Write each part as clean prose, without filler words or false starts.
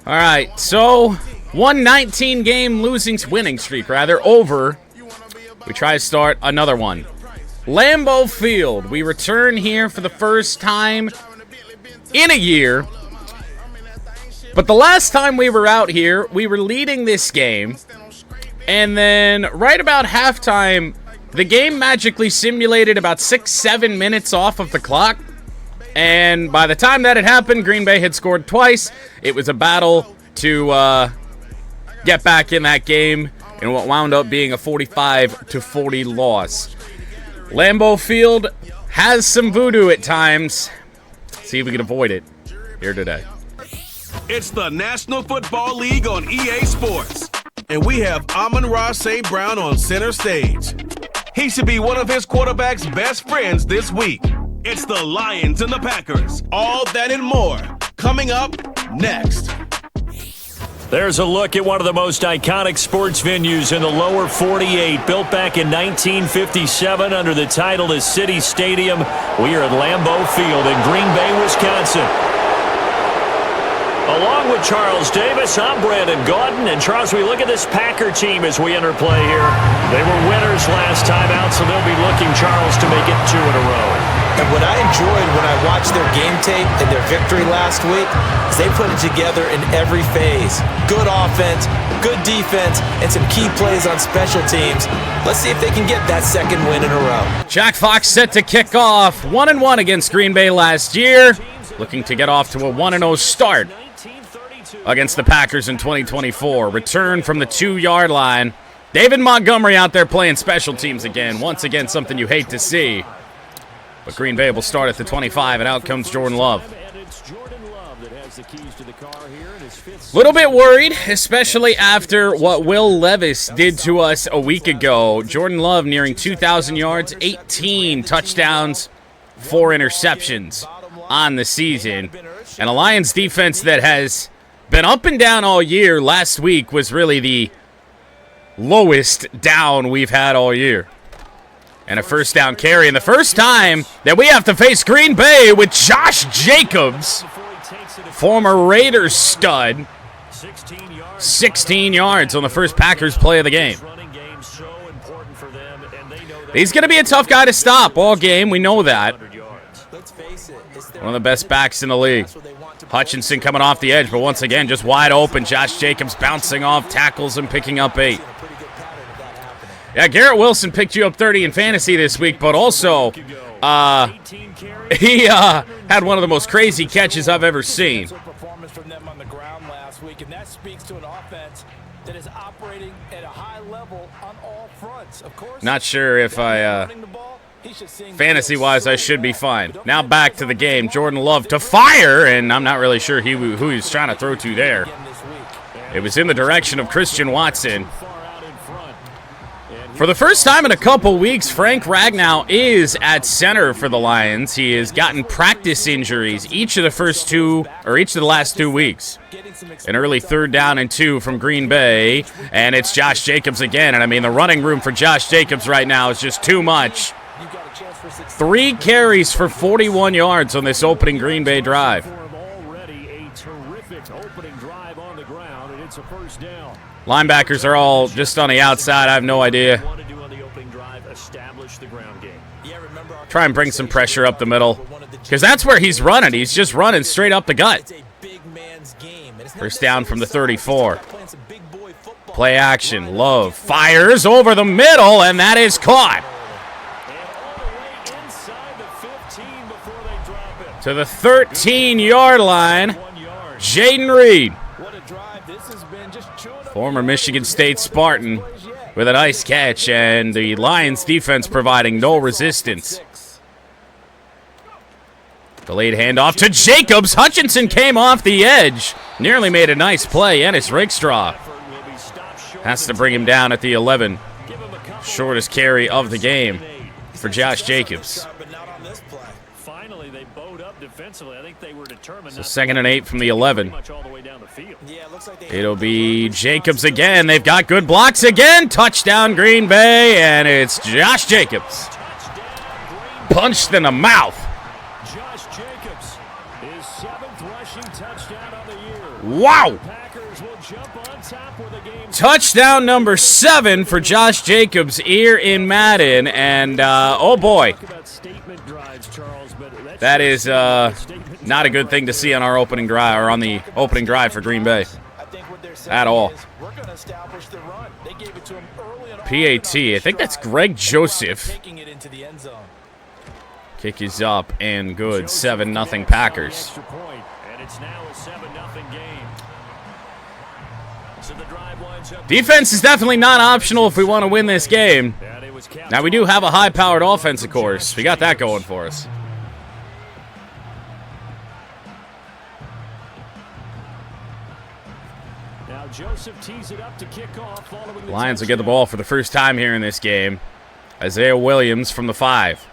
All right, so 119 game winning streak, over. We try to start another one. Lambeau Field. We return here for the first time in a year. But the last time we were out here, we were leading this game. And then right about halftime, the game magically simulated about 6-7 minutes off of the clock. And by the time that had happened, Green Bay had scored twice. It was a battle to get back in that game, and what wound up being a 45-40 loss. Lambeau Field has some voodoo at times. See if we can avoid it here today. It's the National Football League on EA Sports, and we have Amon-Ra St. Brown on center stage. He should be one of his quarterback's best friends this week. It's the Lions and the Packers. All that and more coming up next. There's a look at one of the most iconic sports venues in the lower 48, built back in 1957 under the title of City Stadium. We are at Lambeau Field in Green Bay, Wisconsin. Along with Charles Davis, I'm Brandon Gaudin. And Charles, we look at this Packer team as we enter play here. They were winners last time out, so they'll be looking, Charles, to make it 2 in a row. And what I enjoyed when I watched their game tape and their victory last week is they put it together in every phase. Good offense, good defense, and some key plays on special teams. Let's see if they can get that second win in a row. Jack Fox set to kick off 1-1 against Green Bay last year. Looking to get off to a 1-0 start against the Packers in 2024. Return from the 2-yard line. David Montgomery out there playing special teams again. Once again, something you hate to see. But Green Bay will start at the 25, and out comes Jordan Love. Little bit worried, especially after what Will Levis did to us a week ago. Jordan Love nearing 2,000 yards, 18 touchdowns, 4 interceptions on the season. And a Lions defense that has been up and down all year. Last week was really the lowest down we've had all year. And a first down carry. And the first time that we have to face Green Bay with Josh Jacobs, former Raiders stud, 16 yards on the first Packers play of the game. He's going to be a tough guy to stop all game. We know that. One of the best backs in the league. Hutchinson coming off the edge, but once again, just wide open. Josh Jacobs bouncing off tackles and picking up 8. Yeah, Garrett Wilson picked you up 30 in fantasy this week, but also he had one of the most crazy catches I've ever seen. Not sure if fantasy-wise, I should be fine. Now back to the game. Jordan Love to fire, and I'm not really sure who he was trying to throw to there. It was in the direction of Christian Watson. For the first time in a couple weeks, Frank Ragnow is at center for the Lions. He has gotten practice injuries each of the last 2 weeks. An early 3rd down and 2 from Green Bay, and it's Josh Jacobs again. And I mean, the running room for Josh Jacobs right now is just too much. 3 carries for 41 yards on this opening Green Bay drive. Linebackers are all just on the outside. I have no idea. Try and bring some pressure up the middle, because that's where he's running. He's just running straight up the gut. First down from the 34. Play action. Love fires over the middle, and that is caught. To the 13-yard line, Jaden Reed. Former Michigan State Spartan with a nice catch, and the Lions defense providing no resistance. Delayed handoff to Jacobs. Hutchinson came off the edge. Nearly made a nice play. Ennis Rakestraw has to bring him down at the 11. Shortest carry of the game for Josh Jacobs. So 2nd and 8 from the 11. It'll be Jacobs again. They've got good blocks again. Touchdown Green Bay, and it's Josh Jacobs. Punched in the mouth. His 7th rushing touchdown on the year. Wow! Packers will jump on top with a game. Touchdown number 7 for Josh Jacobs here in Madden, and oh boy, that is not a good thing to see on our opening drive, or on the opening drive for Green Bay at all. PAT, I think that's Greg Joseph. Kick is up and good. 7-0 Packers. And it's now a 7-0 game. So the drive winds up. Defense is definitely not optional if we want to win this game. Now, we do have a high-powered offense, of course. We got that going for us. Now Joseph tees it up to kick off. Lions will get the ball for the first time here in this game. Isaiah Williams from the 5.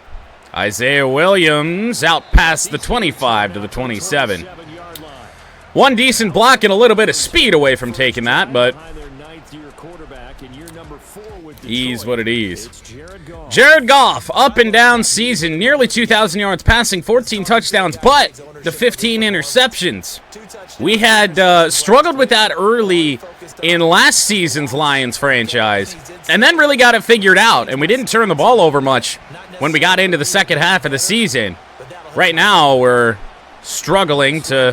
Isaiah Williams out past the 25 to the 27. One decent block and a little bit of speed away from taking that, but ease what it is. Jared Goff, up and down season, nearly 2,000 yards passing, 14 touchdowns, but the 15 interceptions. We had struggled with that early in last season's Lions franchise, and then really got it figured out, and we didn't turn the ball over much when we got into the second half of the season. Right now, we're struggling to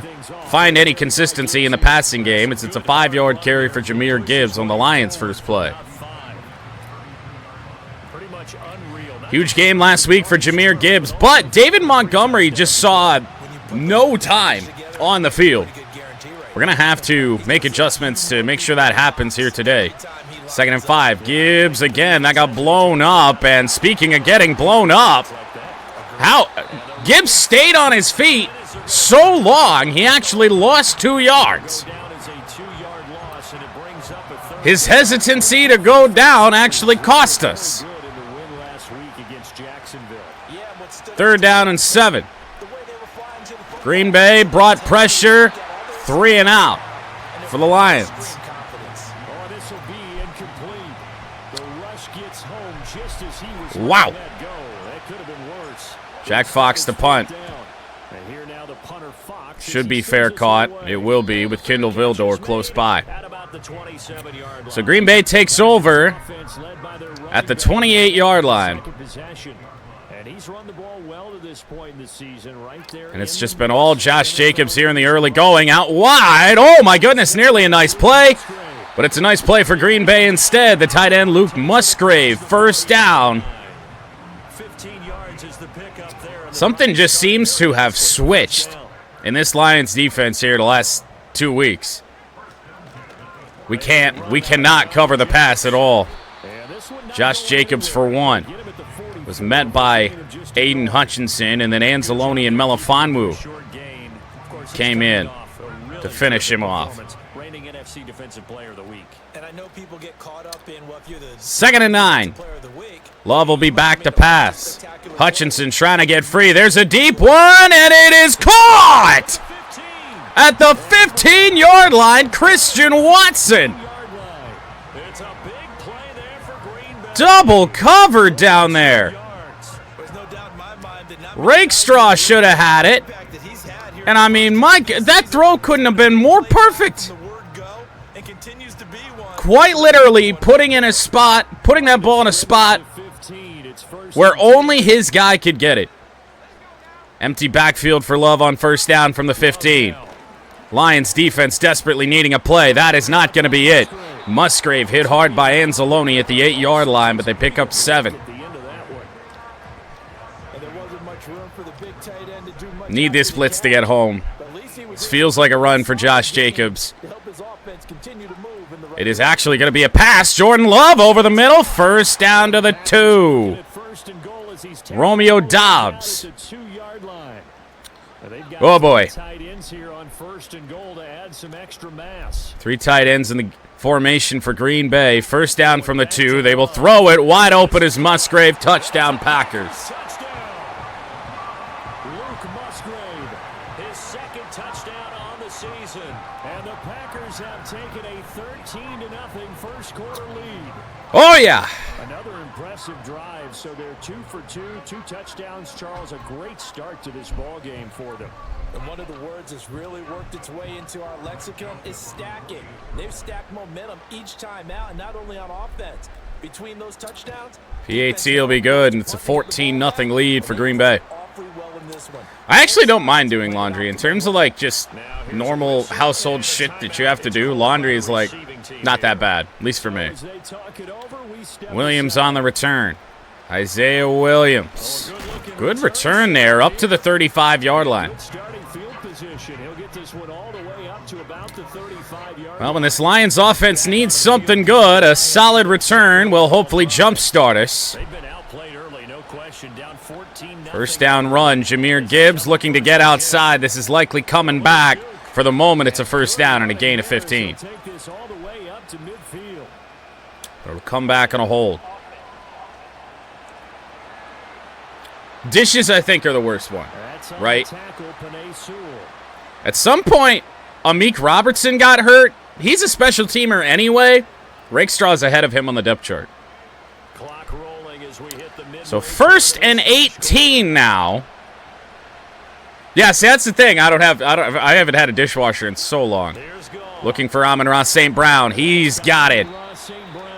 find any consistency in the passing game. It's a 5-yard carry for Jahmyr Gibbs on the Lions' first play. Huge game last week for Jahmyr Gibbs, but David Montgomery just saw no time on the field. We're going to have to make adjustments to make sure that happens here today. 2nd and 5. Gibbs again. That got blown up. And speaking of getting blown up, Gibbs stayed on his feet so long, he actually lost 2 yards. His hesitancy to go down actually cost us. 3rd down and 7. Green Bay brought pressure. 3 and out for the Lions. Wow. Jack Fox to punt. Should be fair caught. It will be with Kendall Vildor close by. So Green Bay takes over at the 28-yard line. And it's just been all Josh Jacobs here in the early going. Out wide. Oh, my goodness. Nearly a nice play. But it's a nice play for Green Bay instead. The tight end, Luke Musgrave. 1st down. Something just seems to have switched in this Lions defense here the last 2 weeks. We cannot cover the pass at all. Josh Jacobs for 1. Was met by Aiden Hutchinson, and then Anzalone and Melifonwu came in to finish him off. 2nd and 9. Love will be back to pass. Hutchinson trying to get free. There's a deep one, and it is caught! At the 15-yard line, Christian Watson. Double covered down there. Rakestraw should have had it. And I mean, Mike, that throw couldn't have been more perfect. Quite literally putting that ball in a spot where only his guy could get it. Empty backfield for Love on 1st down from the 15. Lions defense desperately needing a play. That is not going to be it. Musgrave hit hard by Anzalone at the 8-yard line, but they pick up 7. Need this blitz to get home. This feels like a run for Josh Jacobs. It is actually going to be a pass. Jordan Love over the middle. 1st down to the 2. Romeo Dobbs. Oh, boy. 3 tight ends in the formation for Green Bay. 1st down from the 2. They will throw it. Wide open is Musgrave. Touchdown, Packers. Luke Musgrave, his second touchdown on the season. And the Packers have taken a 13-0 first quarter lead. Oh, yeah. Another impressive drive, so they're 2 for 2, 2 touchdowns. Charles, a great start to this ball game for them. And one of the words that's really worked its way into our lexicon is stacking. They've stacked momentum each time out, and not only on offense. Between those touchdowns, PAT will be good, and it's a 14-0 lead for Green Bay. I actually don't mind doing laundry. In terms of, like, just normal household shit that you have to do, laundry is, like, not that bad, at least for me. Williams on the return. Isaiah Williams. Good return there, up to the 35-yard line. Well, when this Lions offense needs something good, a solid return will hopefully jumpstart us. First down run, Jahmyr Gibbs looking to get outside. This is likely coming back. For the moment, it's a first down and a gain of 15. It'll come back on a hold. Dishes, I think, are the worst one, right? At some point, Amik Robertson got hurt. He's a special teamer anyway. Rakestraw's ahead of him on the depth chart. So 1st and 18 now. Yeah, see, that's the thing. I haven't had a dishwasher in so long. Looking for Amon-Ra St. Brown. He's got it.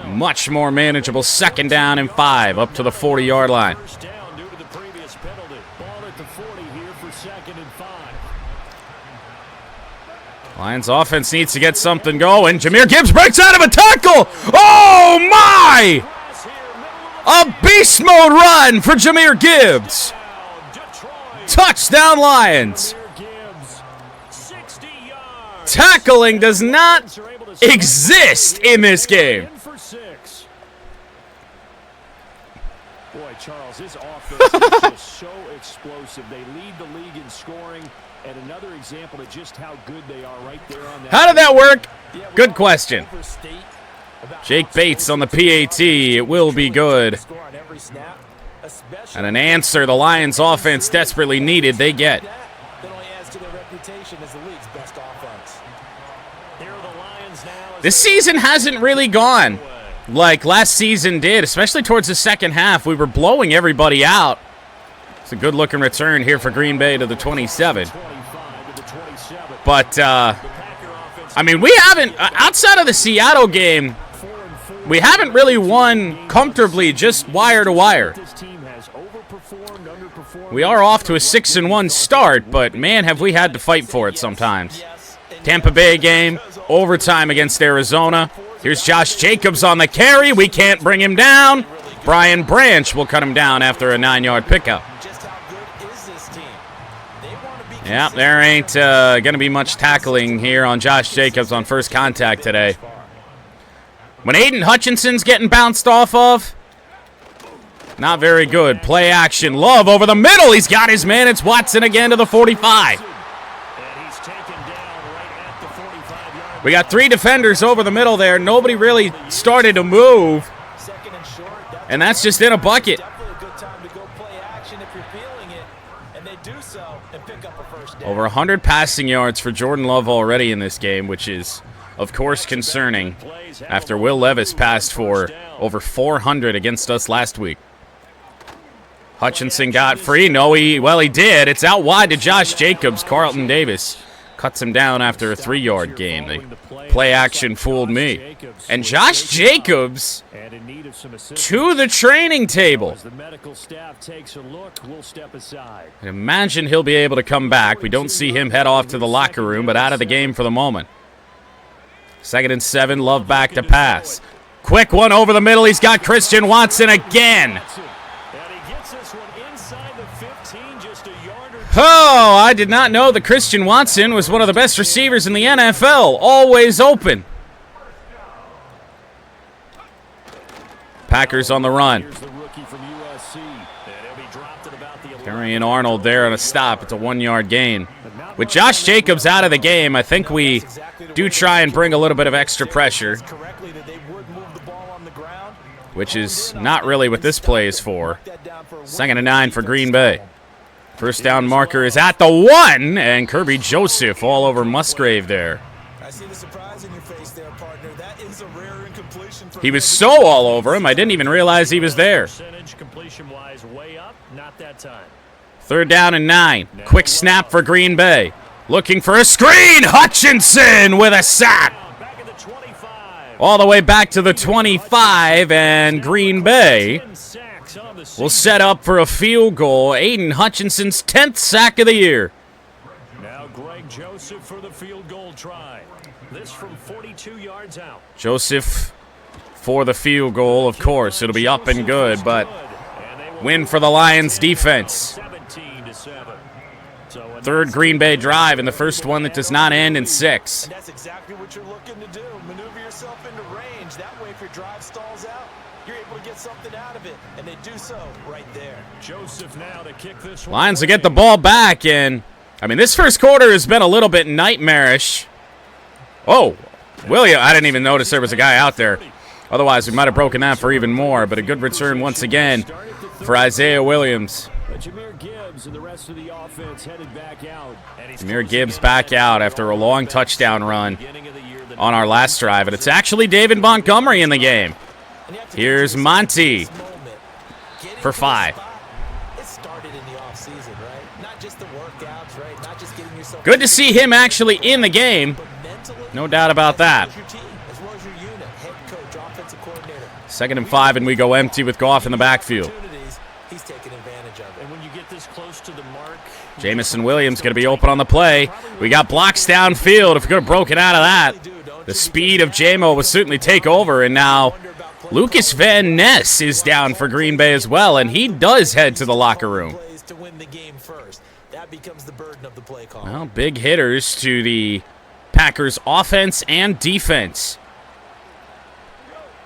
Much more manageable. 2nd down and 5 up to the 40-yard line. Lions offense needs to get something going. Jahmyr Gibbs breaks out of a tackle. Oh, my! A beast mode run for Jahmyr Gibbs. Touchdown, Lions. Tackling does not exist in this game. Boy, Charles, this offense is just so explosive. They lead the league in scoring, and another example of just how good they are right there on that. How did that work? Good question. Jake Bates on the PAT. It will be good. And an answer the Lions offense desperately needed, they get. This season hasn't really gone like last season did, especially towards the second half. We were blowing everybody out. It's a good-looking return here for Green Bay to the 27. But, I mean, we haven't, outside of the Seattle game, we haven't really won comfortably just wire to wire. We are off to a 6-1 start, but, man, have we had to fight for it sometimes. Tampa Bay game, overtime against Arizona. Here's Josh Jacobs on the carry. We can't bring him down. Brian Branch will cut him down after a 9-yard pickup. Yeah, there ain't going to be much tackling here on Josh Jacobs on first contact today. When Aiden Hutchinson's getting bounced off of, not very good. Play action. Love over the middle. He's got his man. It's Watson again to the 45. We got 3 defenders over the middle there. Nobody really started to move. And that's just in a bucket. Over 100 passing yards for Jordan Love already in this game, which is, of course, concerning after Will Levis passed for over 400 against us last week. Hutchinson got free. No, he did. It's out wide to Josh Jacobs. Carlton Davis cuts him down after a 3-yard gain. The play action fooled me. And Josh Jacobs to the training table. I imagine he'll be able to come back. We don't see him head off to the locker room, but out of the game for the moment. 2nd and 7, Love back to pass. Quick one over the middle. He's got Christian Watson again. Oh, I did not know that Christian Watson was one of the best receivers in the NFL. Always open. Packers on the run. Carrying Arnold there on a stop. It's a 1-yard gain. With Josh Jacobs out of the game, I think we do try and bring a little bit of extra pressure, which is not really what this play is for. 2nd and 9 for Green Bay. First down marker is at the 1, and Kirby Joseph all over Musgrave there. I see the surprise in your face there, partner. That is a rare incompletion for He was so all over him, I didn't even realize he was there. Percentage completion-wise way up, not that time. 3rd down and 9. Quick snap for Green Bay. Looking for a screen. Hutchinson with a sack. Back at the 25. All the way back to the 25, and Green Bay will set up for a field goal. Aiden Hutchinson's 10th sack of the year. Now Greg Joseph for the field goal try. This from 42 yards out. Joseph for the field goal, of course. It'll be up and good, but win for the Lions defense. 17-7. 3rd Green Bay drive, and the first one that does not end in 6. And that's exactly what you're looking to do. Maneuver yourself into range. That way, if your drive stalls out, you're able to get something out of it, and they do so right there. Joseph now to kick this one. Lions will get the ball back, and I mean, this first quarter has been a little bit nightmarish. Oh, William, I didn't even notice there was a guy out there. Otherwise, we might have broken that for even more, but a good return once again for Isaiah Williams. Jameer Gibbs and the rest of the offense headed back out. Jameer Gibbs back out after a long touchdown run on our last drive, and it's actually David Montgomery in the game. Here's Monty for 5. It started in the offseason, right? Not just the workouts, right? Not just getting yourself. Good to see him actually in the game. No doubt about that. As well as your unit, head coach, offensive coordinator. 2nd and 5, and we go empty with Goff in the backfield. He's taking advantage of it. And when you get this close to the mark, Jamison Williams going to be open on the play. We got blocks downfield. If we could have broken out of that, the speed of JMO will certainly take over. And now Lucas Van Ness is down for Green Bay as well, and he does head to the locker room. To win the game first. That becomes the burden of the play call. Well, big hitters to the Packers offense and defense.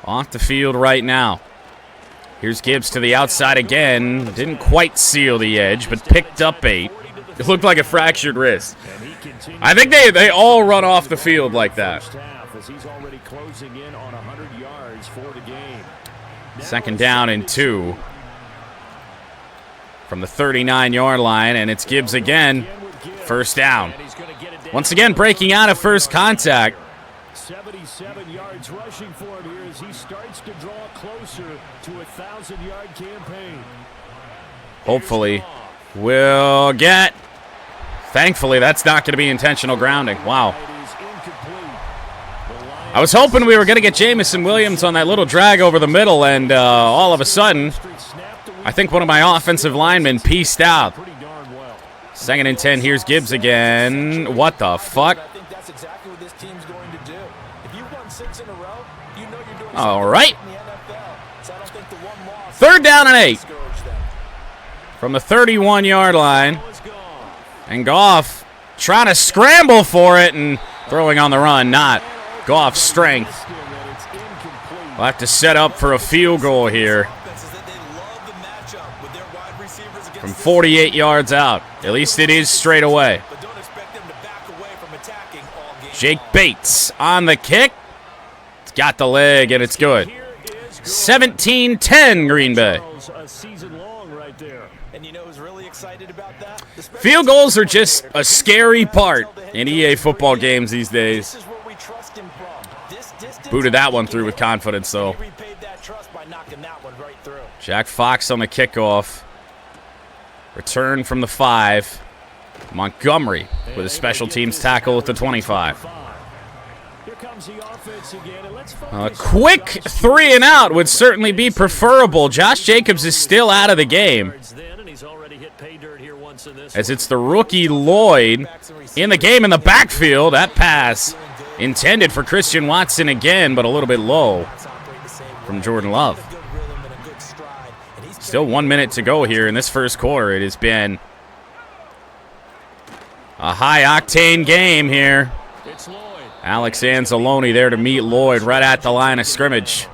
Off the field right now. Here's Gibbs to the outside again. Didn't quite seal the edge, but picked up 8. It looked like a fractured wrist. I think they all run off the field like that. he's already closing in on 100 yards for the game. 2nd down and 2 from the 39-yard line, and it's Gibbs again. 1st down. Once again, breaking out of first contact. 77 yards rushing for him here as he starts to draw closer to a 1,000-yard campaign. Hopefully, we'll get. Thankfully, that's not going to be intentional grounding. Wow. I was hoping we were going to get Jamison Williams on that little drag over the middle, and all of a sudden, I think one of my offensive linemen pieced out. 2nd and 10, here's Gibbs again. What the fuck? I think that's exactly what this team's going to do. If you won 6 in a row, you know you're doing All right. in the NFL. So I don't think the one loss 3rd down and 8 discouraged them. from the 31-yard line. And Goff trying to scramble for it and throwing on the run, not Goff's strength. We'll have to set up for a field goal here from 48 yards out. At least it is straight away. Jake Bates on the kick. It's got the leg, and it's good. 17-10 Green Bay. And you know who's really excited about that? Field goals are just a scary part in EA football games these days. This is where we trust him from. This distance, Booted that one through with confidence, though. he repaid that trust by knocking that one right through. Jack Fox on the kickoff. Return from the 5. Montgomery with a special teams tackle at the 25. A quick 3 and out would certainly be preferable. Josh Jacobs is still out of the game, as it's the rookie Lloyd in the game in the backfield. That pass intended for Christian Watson again, but a little bit low from Jordan Love. Still 1 minute to go here in this first quarter. It has been a high-octane game here. Alex Anzalone there to meet Lloyd right at the line of scrimmage.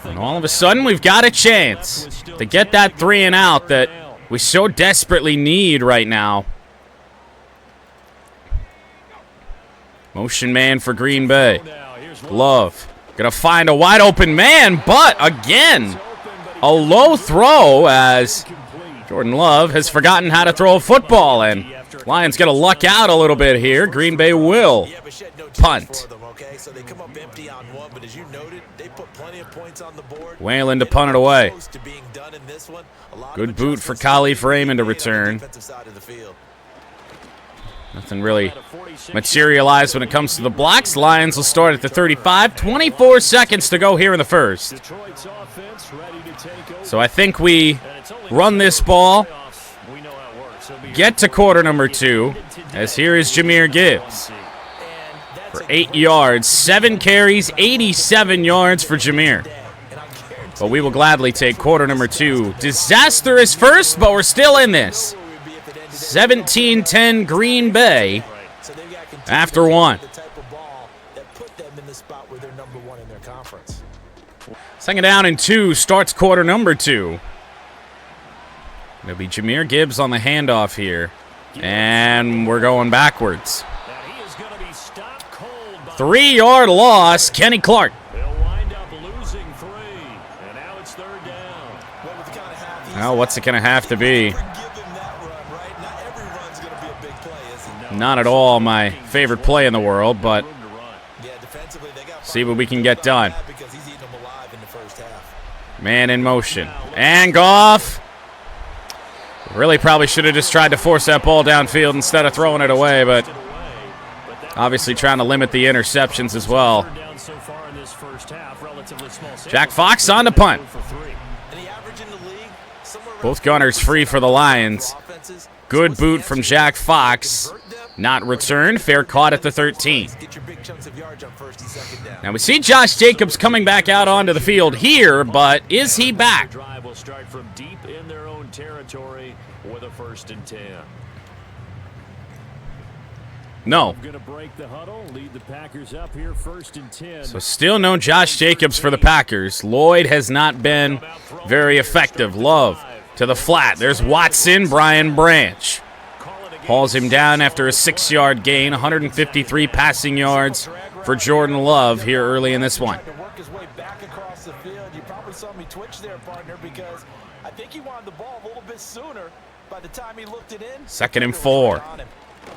And all of a sudden, we've got a chance to get that 3 and out that we so desperately need right now. Motion man for Green Bay. Love. Gonna find a wide open man, but again, a low throw as Jordan Love has forgotten how to throw a football, and Lions got to luck out a little bit here. Green Bay will punt. Whalen to punt it away. Good boot for Khalif Raymond to return. Nothing really materialized when it comes to the blocks. Lions will start at the 35. 24 seconds to go here in the first. So I think we run this ball, get to quarter number 2, as here is Jahmyr Gibbs for 8 yards, 7 carries, 87 yards for Jahmyr. But we will gladly take quarter number 2. Disastrous first, but we're still in this. 17-10 Green Bay after 1. Second down and 2 starts quarter number 2. It'll be Jahmyr Gibbs on the handoff here. And we're going backwards. 3-yard loss, Kenny Clark. Now what's it going to have to be? Not at all my favorite play in the world, but see what we can get done. Man in motion. And Goff. Really probably should have just tried to force that ball downfield instead of throwing it away, but obviously trying to limit the interceptions as well. Jack Fox on the punt. Both gunners free for the Lions. Good boot from Jack Fox. Not returned. Fair caught at the 13. Now we see Josh Jacobs coming back out onto the field here, but is he back? No. So still no Josh Jacobs for the Packers. Lloyd has not been very effective. Love to the flat. There's Watson, Brian Branch. Hauls him down after a 6-yard gain, 153 passing yards for Jordan Love here early in this one. Second and 4.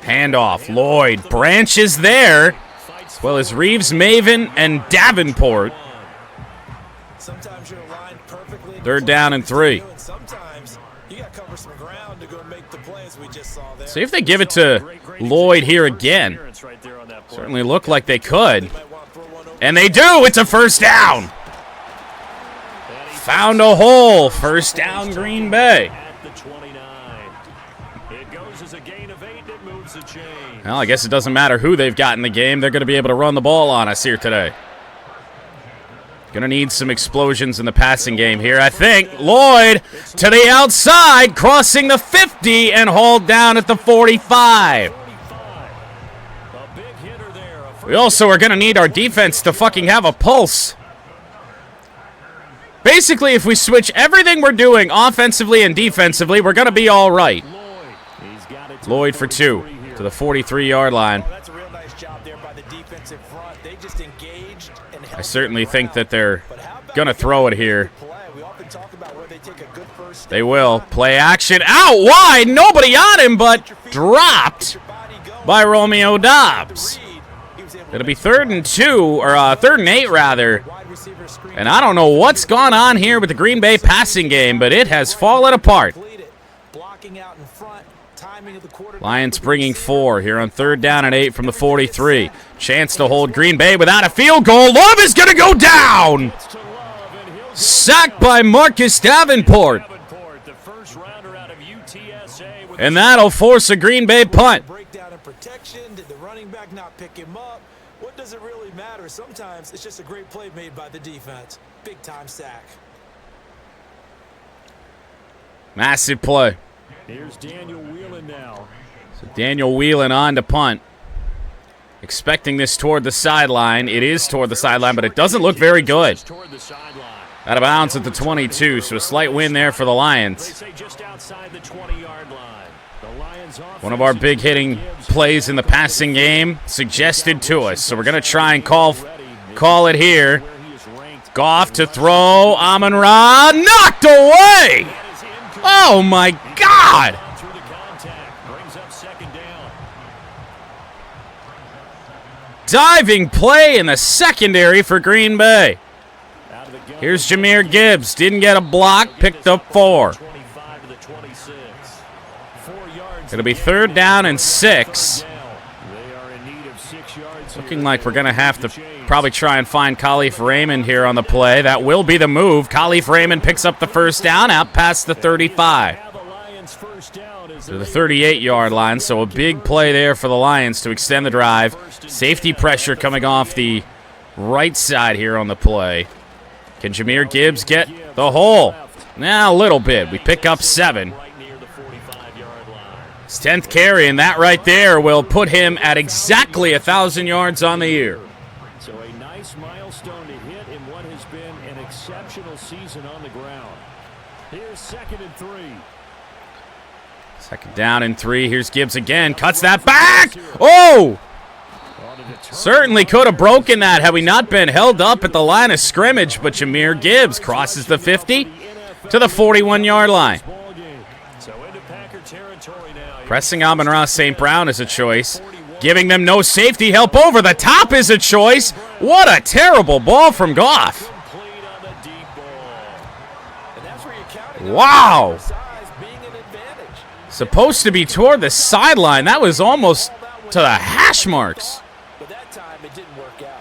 Handoff. Lloyd. Branch is there, as well as Reeves, Maven, and Davenport. Third down and 3. See if they give it to Lloyd here again. Certainly look like they could. And they do. It's a first down. Found a hole. First down, Green Bay. Well, I guess it doesn't matter who they've got in the game. They're going to be able to run the ball on us here today. Going to need some explosions in the passing game here, I think. Lloyd to the outside, crossing the 50 and hauled down at the 45. We also are going to need our defense to fucking have a pulse. Basically, if we switch everything we're doing offensively and defensively, we're going to be all right. Lloyd for 2 to the 43-yard line. I certainly think that they're going to throw it here. They will. Play action. Out wide. Nobody on him, but dropped by Romeo Doubs. It'll be 3rd and 2, or 3rd and 8, rather. And I don't know what's gone on here with the Green Bay passing game, but it has fallen apart. Lions bringing 4 here on 3rd down and 8 from the 43. Chance to hold Green Bay without a field goal. Love is going to go down. Sacked by Marcus Davenport. And that'll force a Green Bay punt. Did the running back not pick him up? What does it really matter? Sometimes it's just a great play made by the defense. Big time sack. Massive play. Here's Daniel Whelan now. So Daniel Whelan on to punt. Expecting this toward the sideline. It is toward the sideline, but it doesn't look very good. Out of bounds at the 22, so a slight win there for the Lions. One of our big hitting plays in the passing game suggested to us, so we're going to try and call it here. Goff to throw. Amon-Ra knocked away. Oh, my God! Diving play in the secondary for Green Bay. Here's Jahmyr Gibbs. Didn't get a block. Picked up 4. It'll be 3rd down and 6. Looking like we're going to have to probably try and find Khalif Raymond here on the play. That will be the move. Khalif Raymond picks up the 1st down out past the 35. To the 38-yard line, so a big play there for the Lions to extend the drive. Safety pressure coming off the right side here on the play. Can Jahmyr Gibbs get the hole? Nah, a little bit. We pick up 7. His 10th carry, and that right there will put him at exactly 1,000 yards on the year. So a nice milestone to hit in what has been an exceptional season on the ground. Here's 2nd and 3. 2nd down and 3. Here's Gibbs again. Cuts that back. Oh! Certainly could have broken that had we not been held up at the line of scrimmage, but Jahmyr Gibbs crosses the 50 to the 41-yard line. Pressing Amon-Ra St. Brown is a choice. Giving them no safety help over the top is a choice. What a terrible ball from Goff. Wow. Supposed to be toward the sideline. That was almost to the hash marks.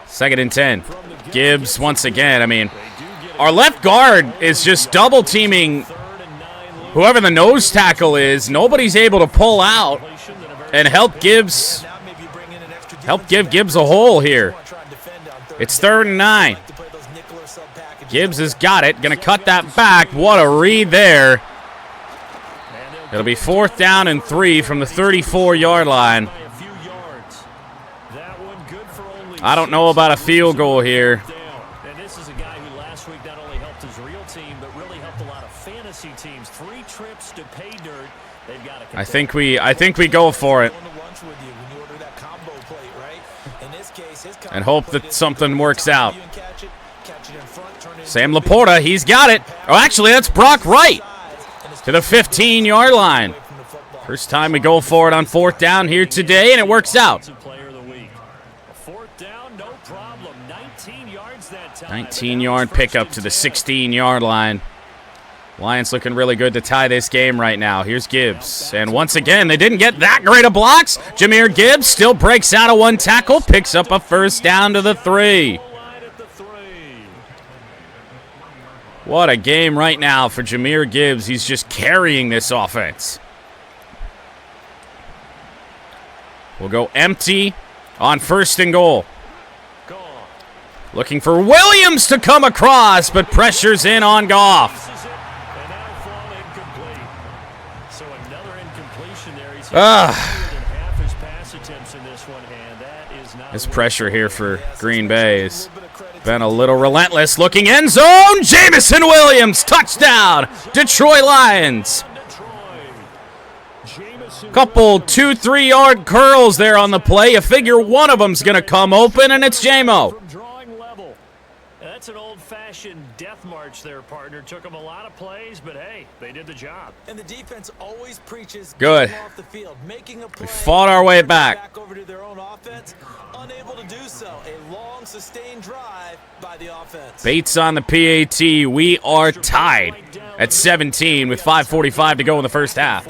2nd and 10. Gibbs once again. I mean, our left guard is just double teaming whoever the nose tackle is. Nobody's able to pull out and help give Gibbs a hole here. It's 3rd and 9. Gibbs has got it. Going to cut that back. What a read there. It'll be 4th down and 3 from the 34-yard line. I don't know about a field goal here. And this is a guy who last week not only helped his real team, but really helped a lot of fantasy teams. 3 trips to pay dirt. They've got to. I think we go for it. And hope that something works out. Sam Laporta, he's got it. Oh, actually, that's Brock Wright to the 15-yard line. First time we go for it on 4th down here today, and it works out. 19-yard pickup to the 16-yard line. Lions looking really good to tie this game right now. Here's Gibbs. And once again, they didn't get that great of blocks. Jahmyr Gibbs still breaks out of 1 tackle, picks up a 1st down to the 3. What a game right now for Jahmyr Gibbs. He's just carrying this offense. We'll go empty on 1st and goal. Looking for Williams to come across, but pressure's in on Goff. This pressure here for Green Bay has been a little relentless. Looking end zone, Jameson Williams, touchdown, Detroit Lions. Couple 2-3 yard curls there on the play. You figure one of them's going to come open, and it's J-Mo. That's an old-fashioned death march there, partner. Took them a lot of plays, but hey, they did the job. And the defense always preaches good. Off the field, making a play, we fought our way back. Over to their own offense, unable to do so. A long, sustained drive by the offense. Bates on the PAT. We are tied at 17 with 5:45 to go in the first half.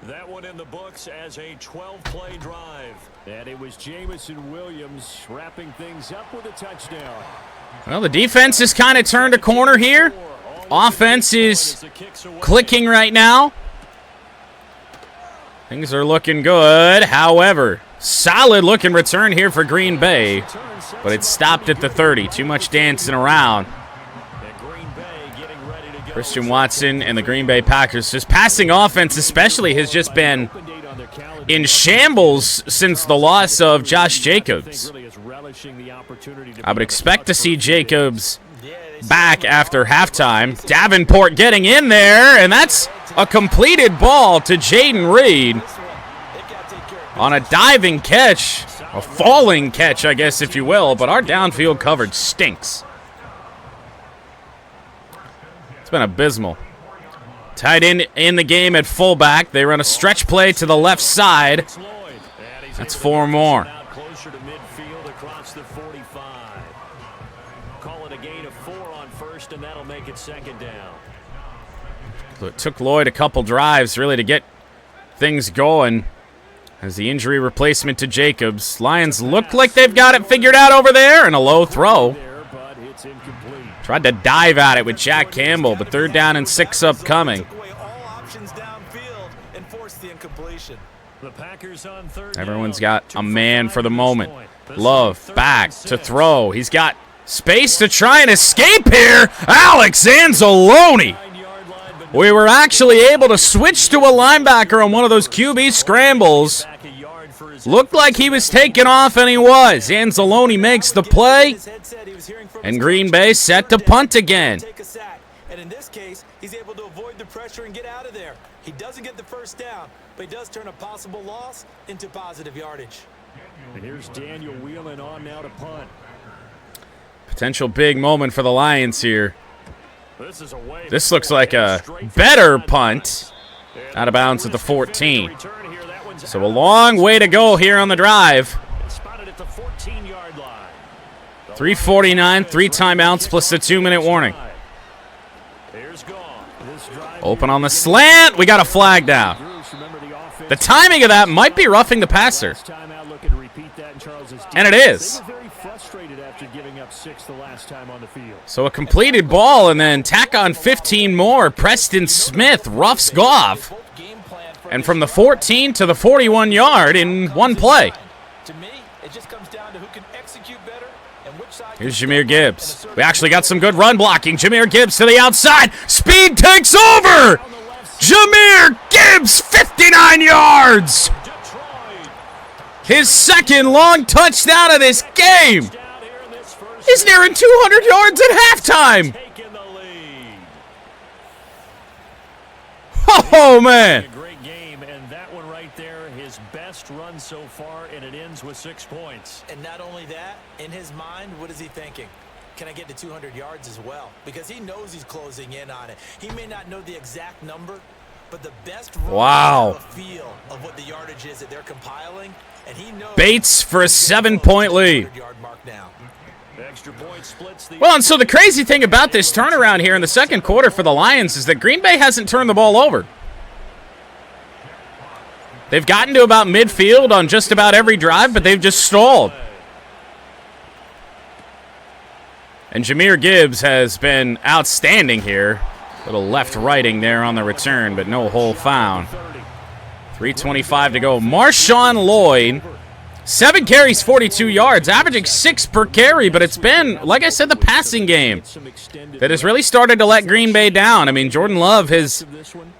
That one in the books as a 12-play drive. And it was Jameson Williams wrapping things up with a touchdown. Well, the defense has kind of turned a corner here. Offense is clicking right now. Things are looking good. However, solid looking return here for Green Bay. But it stopped at the 30. Too much dancing around. Christian Watson and the Green Bay Packers. Just passing offense especially has just been in shambles since the loss of Josh Jacobs. I would expect to see Jacobs back after halftime. Davenport getting in there, and that's a completed ball to Jaden Reed on a diving catch, a falling catch, I guess, if you will, but our downfield coverage stinks. been abysmal. Tight end in the game at fullback. They run a stretch play to the left side. That's 4 more. Closer to midfield across the 45. Call it a gain of 4 on first, and that'll make it second down. It took Lloyd a couple drives, really, to get things going as the injury replacement to Jacobs. Lions look like they've got it figured out over there, and a low throw. Tried to dive at it with Jack Campbell, but 3rd down and 6 upcoming. Everyone's got a man for the moment. Love back to throw. He's got space to try and escape here. Alex Anzalone. We were actually able to switch to a linebacker on one of those QB scrambles. Looked like he was taking off, and he was. Anzalone makes the play, and Green Bay set to punt again. And in this case, he's able to avoid the pressure and get out of there. He doesn't get the first down, but he does turn a possible loss into positive yardage. And here's Daniel Whelan on now to punt. Potential big moment for the Lions here. This looks like a better punt. Out of bounds at the 14. So a long way to go here on the drive. 3:49, 3 timeouts plus the 2-minute warning. Open on the slant. We got a flag down. The timing of that might be roughing the passer. And it is. So a completed ball and then tack on 15 more. Preston Smith roughs Goff. And from the 14 to the 41 yard in one play. Here's Jahmyr Gibbs. We actually got some good run blocking. Jahmyr Gibbs to the outside. Speed takes over. Jahmyr Gibbs, 59 yards. His second long touchdown of this game. He's nearing 200 yards at halftime. Oh, man. Great game, and that one right there, his best run so far, and it ends with 6 points. And not only that, in his mind, what is he thinking? Can I get to 200 yards as well? Because he knows he's closing in on it. He may not know the exact number, but the best feel of what the yardage is that they're compiling, and he knows Bates for a 7-point lead. Well, and so the crazy thing about this turnaround here in the second quarter for the Lions is that Green Bay hasn't turned the ball over. They've gotten to about midfield on just about every drive, but they've just stalled. And Jahmyr Gibbs has been outstanding here. Little left-righting there on the return, but no hole found. 3:25 to go. Marshawn Lloyd, 7 carries, 42 yards, averaging 6 per carry, but it's been, like I said, the passing game that has really started to let Green Bay down. I mean, Jordan Love has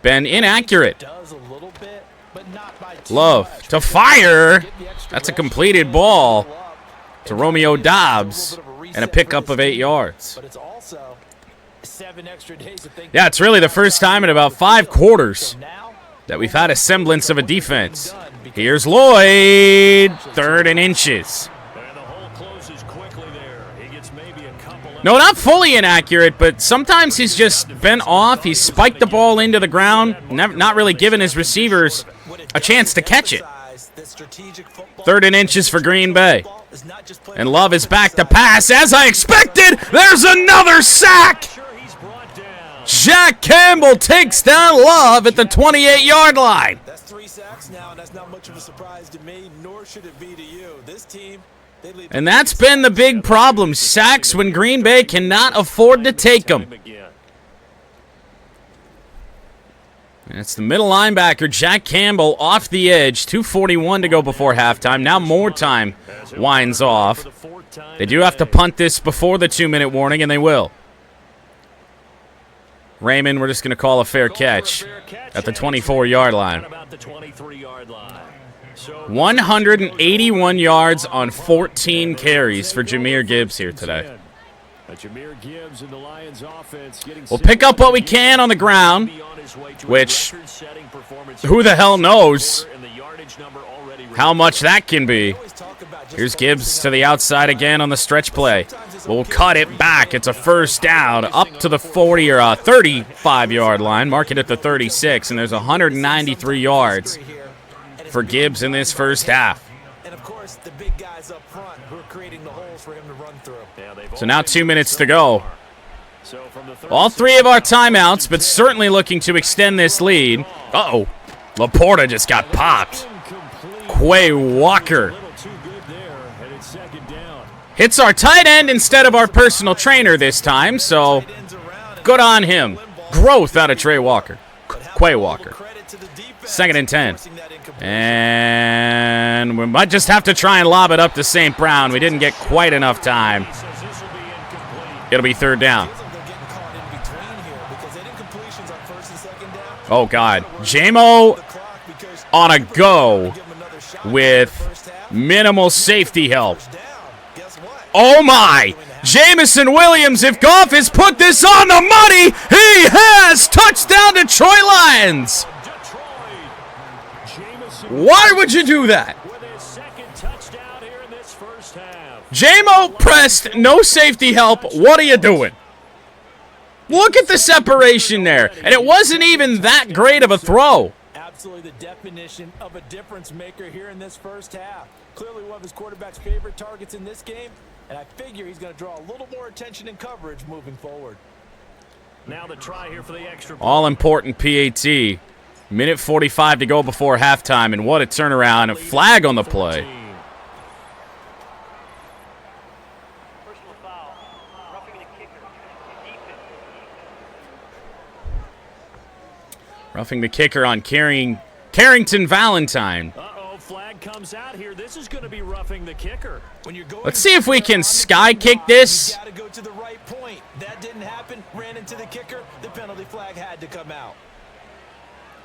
been inaccurate. Love to fire. That's a completed ball to Romeo Doubs and a pickup of 8 yards. Yeah, it's really the first time in about 5 quarters that we've had a semblance of a defense. Here's Lloyd, 3rd and inches. No, not fully inaccurate, but sometimes he's just been off. He's spiked the ball into the ground, not really giving his receivers a chance to catch it. 3rd and inches for Green Bay. And Love is back to pass. As I expected, there's another sack. Jack Campbell takes down Love at the 28-yard line. That's 3 sacks now, and that's not much of a surprise to me, nor should it be to you. This team, and that's been the big problem. Sacks when Green Bay cannot afford to take them. And it's the middle linebacker, Jack Campbell, off the edge. 2:41 to go before halftime. Now more time winds off. They do have to punt this before the 2-minute warning, and they will. Raymond, we're just going to call a fair catch at the 24-yard line. 181 yards on 14 carries for Jahmyr Gibbs here today. We'll pick up what we can on the ground, which who the hell knows how much that can be. Here's Gibbs to the outside again on the stretch play. We'll cut it back. It's a first down up to the 40 or 35-yard line. Mark it at the 36, and there's 193 yards for Gibbs in this first half. And of course, the big guys up front who are creating the holes for him to run through. So now 2 minutes to go. All three of our timeouts, but certainly looking to extend this lead. Uh-oh. Laporta just got popped. Quay Walker hits our tight end instead of our personal trainer this time, so good on him. Growth out of Quay Walker. 2nd and 10. And we might just have to try and lob it up to St. Brown. We didn't get quite enough time. It'll be 3rd down. Oh, God. J-Mo on a go with minimal safety help. Oh, my. Jamison Williams, if Goff has put this on the money, he has! Touchdown Detroit Lions! Why would you do that? J-Mo pressed, no safety help. What are you doing? Look at the separation there. And it wasn't even that great of a throw. Absolutely the definition of a difference maker here in this first half. Clearly one of his quarterback's favorite targets in this game, and I figure he's going to draw a little more attention and coverage moving forward. Now the try here for the extra. All important PAT. Minute 45 to go before halftime, and what a turnaround. A flag on the play. Roughing the kicker on Carrington Valentine. Uh-oh, flag comes out here. This is going to be roughing the kicker. Let's see if we can sky kick this. Got to go to the right point. That didn't happen. Ran into the kicker. The penalty flag had to come out.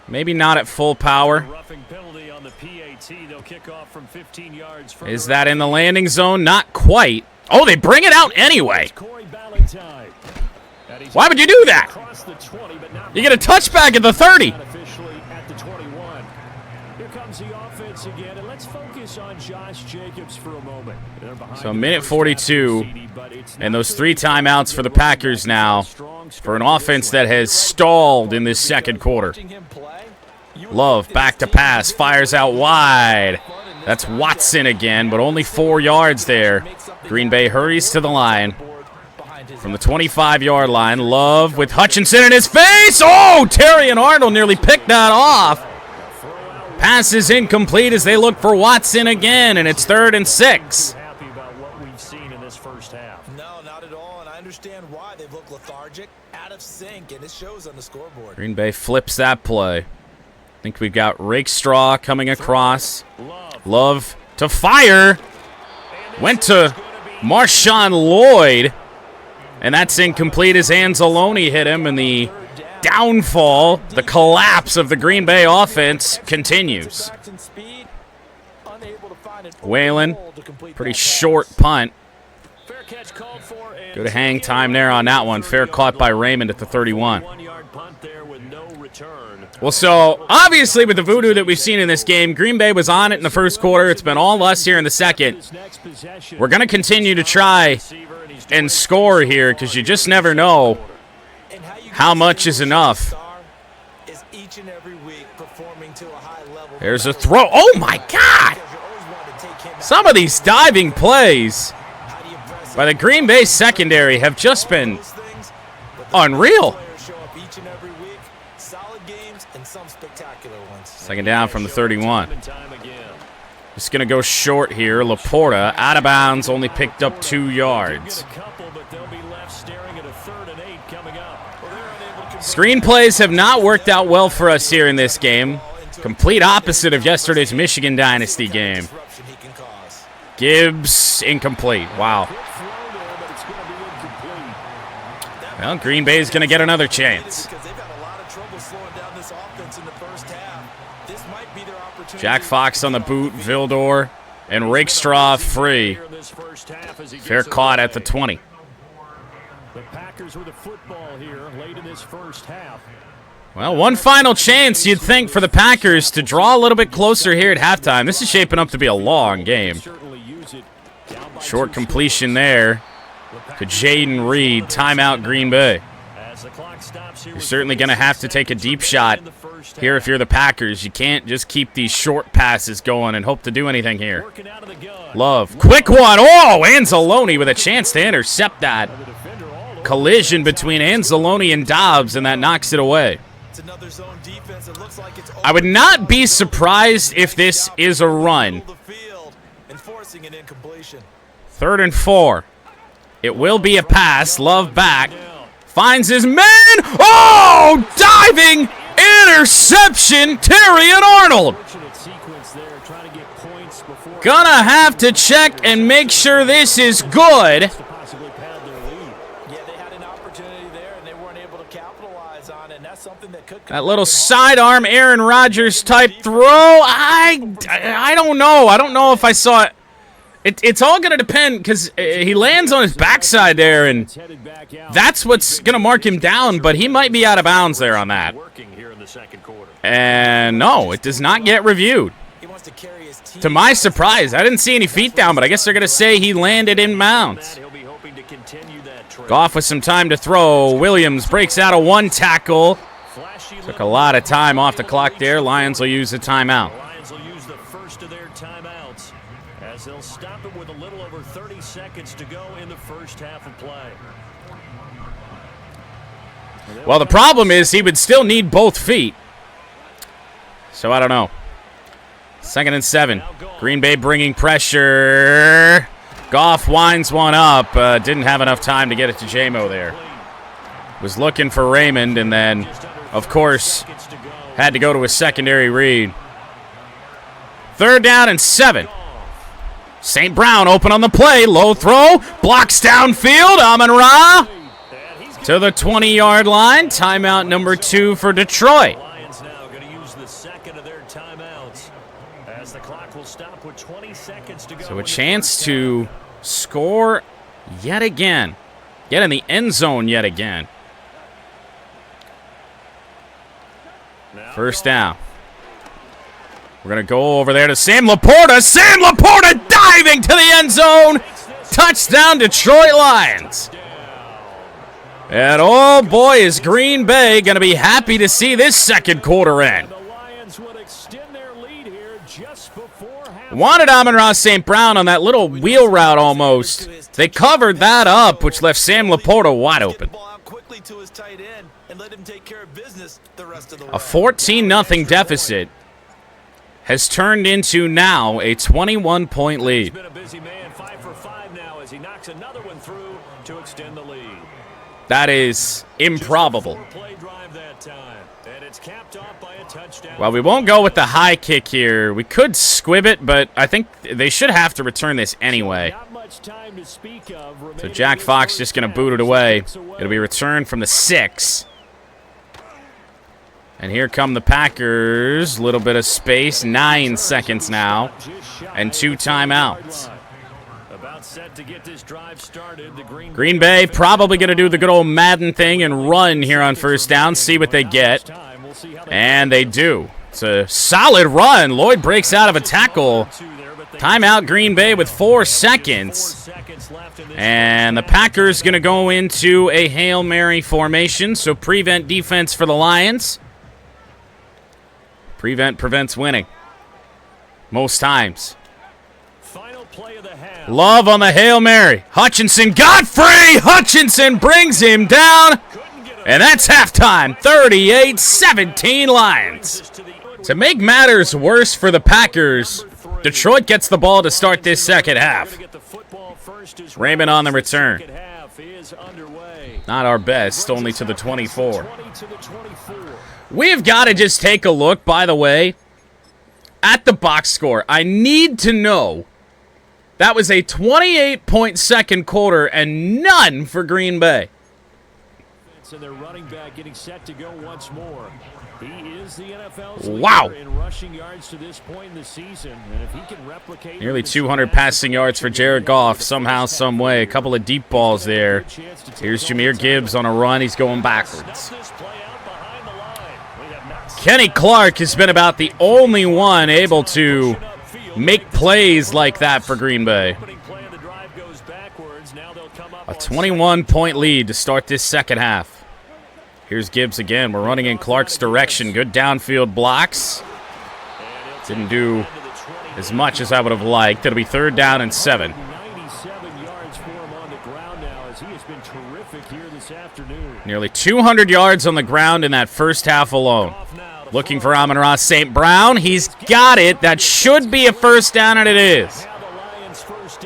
Maybe not at full power. Roughing penalty on the PAT. They'll kick off from 15 yards. Is that in the landing zone? Not quite. Oh, they bring it out anyway. Why would you do that? You get a touchback at the 30. Here comes the offense again, and let's focus on Josh Jacobs for a moment. So minute 42, and those 3 timeouts for the Packers now for an offense that has stalled in this second quarter. Love back to pass, fires out wide. That's Watson again, but only 4 yards there. Green Bay hurries to the line. From the 25-yard line, Love with Hutchinson in his face. Oh, Terry and Arnold nearly picked that off. Pass is incomplete as they look for Watson again, and it's 3rd and 6. Happy about what we've seen in this first half. No, not at all, and I understand why. They've looked lethargic, out of sync, and it shows on the scoreboard. Green Bay flips that play. I think we've got Rakestraw coming across. Love to fire. Went to Marshawn Lloyd. And that's incomplete as Anzalone hit him, and the downfall, the collapse of the Green Bay offense continues. Whalen, pretty short punt. Good hang time there on that one. Fair caught by Raymond at the 31. Well, so obviously with the voodoo that we've seen in this game, Green Bay was on it in the first quarter. It's been all us here in the second. We're going to continue to try and score here because you just never know how much is enough. There's a throw. Oh, my God. Some of these diving plays by the Green Bay secondary have just been unreal. 2nd down from the 31. Just going to go short here. Laporta, out of bounds, only picked up 2 yards. Screen plays have not worked out well for us here in this game. Complete opposite of yesterday's Michigan Dynasty game. Gibbs, incomplete. Wow. Well, Green Bay is going to get another chance. Jack Fox on the boot, Vildor, and Rakestraw free. Fair caught at the 20. The Packers with the football here late in this first half. Well, one final chance, you'd think, for the Packers to draw a little bit closer here at halftime. This is shaping up to be a long game. Certainly use it Short completion there to Jaden Reed. Timeout, Green Bay. You're certainly going to have to take a deep shot here if you're the Packers. You can't just keep these short passes going and hope to do anything here. Love. Quick one. Oh, Anzalone with a chance to intercept that. Collision between Anzalone and Dobbs, and that knocks it away. I would not be surprised if this is a run. 3rd and 4. It will be a pass. Love back. Finds his man. Oh, diving interception. Terry and Arnold. Gonna have to check and make sure this is good. That little sidearm Aaron Rodgers type throw. I don't know. I don't know if I saw it. It's all going to depend because he lands on his backside there, and that's what's going to mark him down, but he might be out of bounds there on that. And no, it does not get reviewed. To my surprise, I didn't see any feet down, but I guess they're going to say he landed in bounds. Goff with some time to throw. Williams breaks out of one tackle. Took a lot of time off the clock there. Lions will use a timeout. They'll stop it with a little over 30 seconds to go in the first half of play. Well, the problem is he would still need both feet. So I don't know. 2nd and 7. Green Bay bringing pressure. Goff winds one up. Didn't have enough time to get it to J-Mo there. Was looking for Raymond, and then, of course, had to go to a secondary read. 3rd down and 7. St. Brown open on the play. Low throw. Blocks downfield. Amon-Ra to the 20-yard line. Timeout number 2 for Detroit. Lions now going to use the second of their timeouts as the clock will stop with 20 seconds to go. So a chance to score yet again. Get in the end zone yet again. 1st down. We're going to go over there to Sam Laporta. Sam Laporta diving to the end zone. Touchdown, Detroit Lions. And oh boy, is Green Bay going to be happy to see this second quarter end. Wanted Amon-Ra St. Brown on that little wheel route almost. They covered that up, which left Sam Laporta wide open. A 14-0 deficit has turned into now a 21-point lead. He's been a busy man, 5 for 5 now as he knocks another one through to extend the lead. That is improbable. Well, we won't go with the high kick here. We could squib it, but I think they should have to return this anyway. So Jack Fox just going to boot it away. It'll be returned from the 6. And here come the Packers. Little bit of space. 9 seconds now. And 2 timeouts. Green Bay probably going to do the good old Madden thing and run here on 1st down. See what they get. And they do. It's a solid run. Lloyd breaks out of a tackle. Timeout Green Bay with 4 seconds. And the Packers going to go into a Hail Mary formation. So prevent defense for the Lions. Prevent prevents winning. Most times. Love on the Hail Mary. Hutchinson got free. Hutchinson brings him down. And that's halftime. 38-17 Lions. To make matters worse for the Packers, Detroit gets the ball to start this second half. Raymond on the return. Not our best, only to the 24. We've got to just take a look, by the way, at the box score. I need to know. That was a 28-point second quarter and none for Green Bay. And their running back getting set to go once more. He is the NFL's leader in rushing yards to this point in the season, and if he can replicate nearly 200 passing yards for Jared Goff somehow, some way. A couple of deep balls there. Here's Jahmyr Gibbs on a run. He's going backwards. Kenny Clark has been about the only one able to make plays like that for Green Bay. 21-point lead to start this second half. Here's Gibbs again. We're running in Clark's direction. Good downfield blocks. Didn't do as much as I would have liked. It'll be 3rd down and 7. 97 yards for him on the ground now, as he has been terrific here this afternoon. Nearly 200 yards on the ground in that first half alone. Looking for Amon-Ra St. Brown. He's got it. That should be a first down, and it is.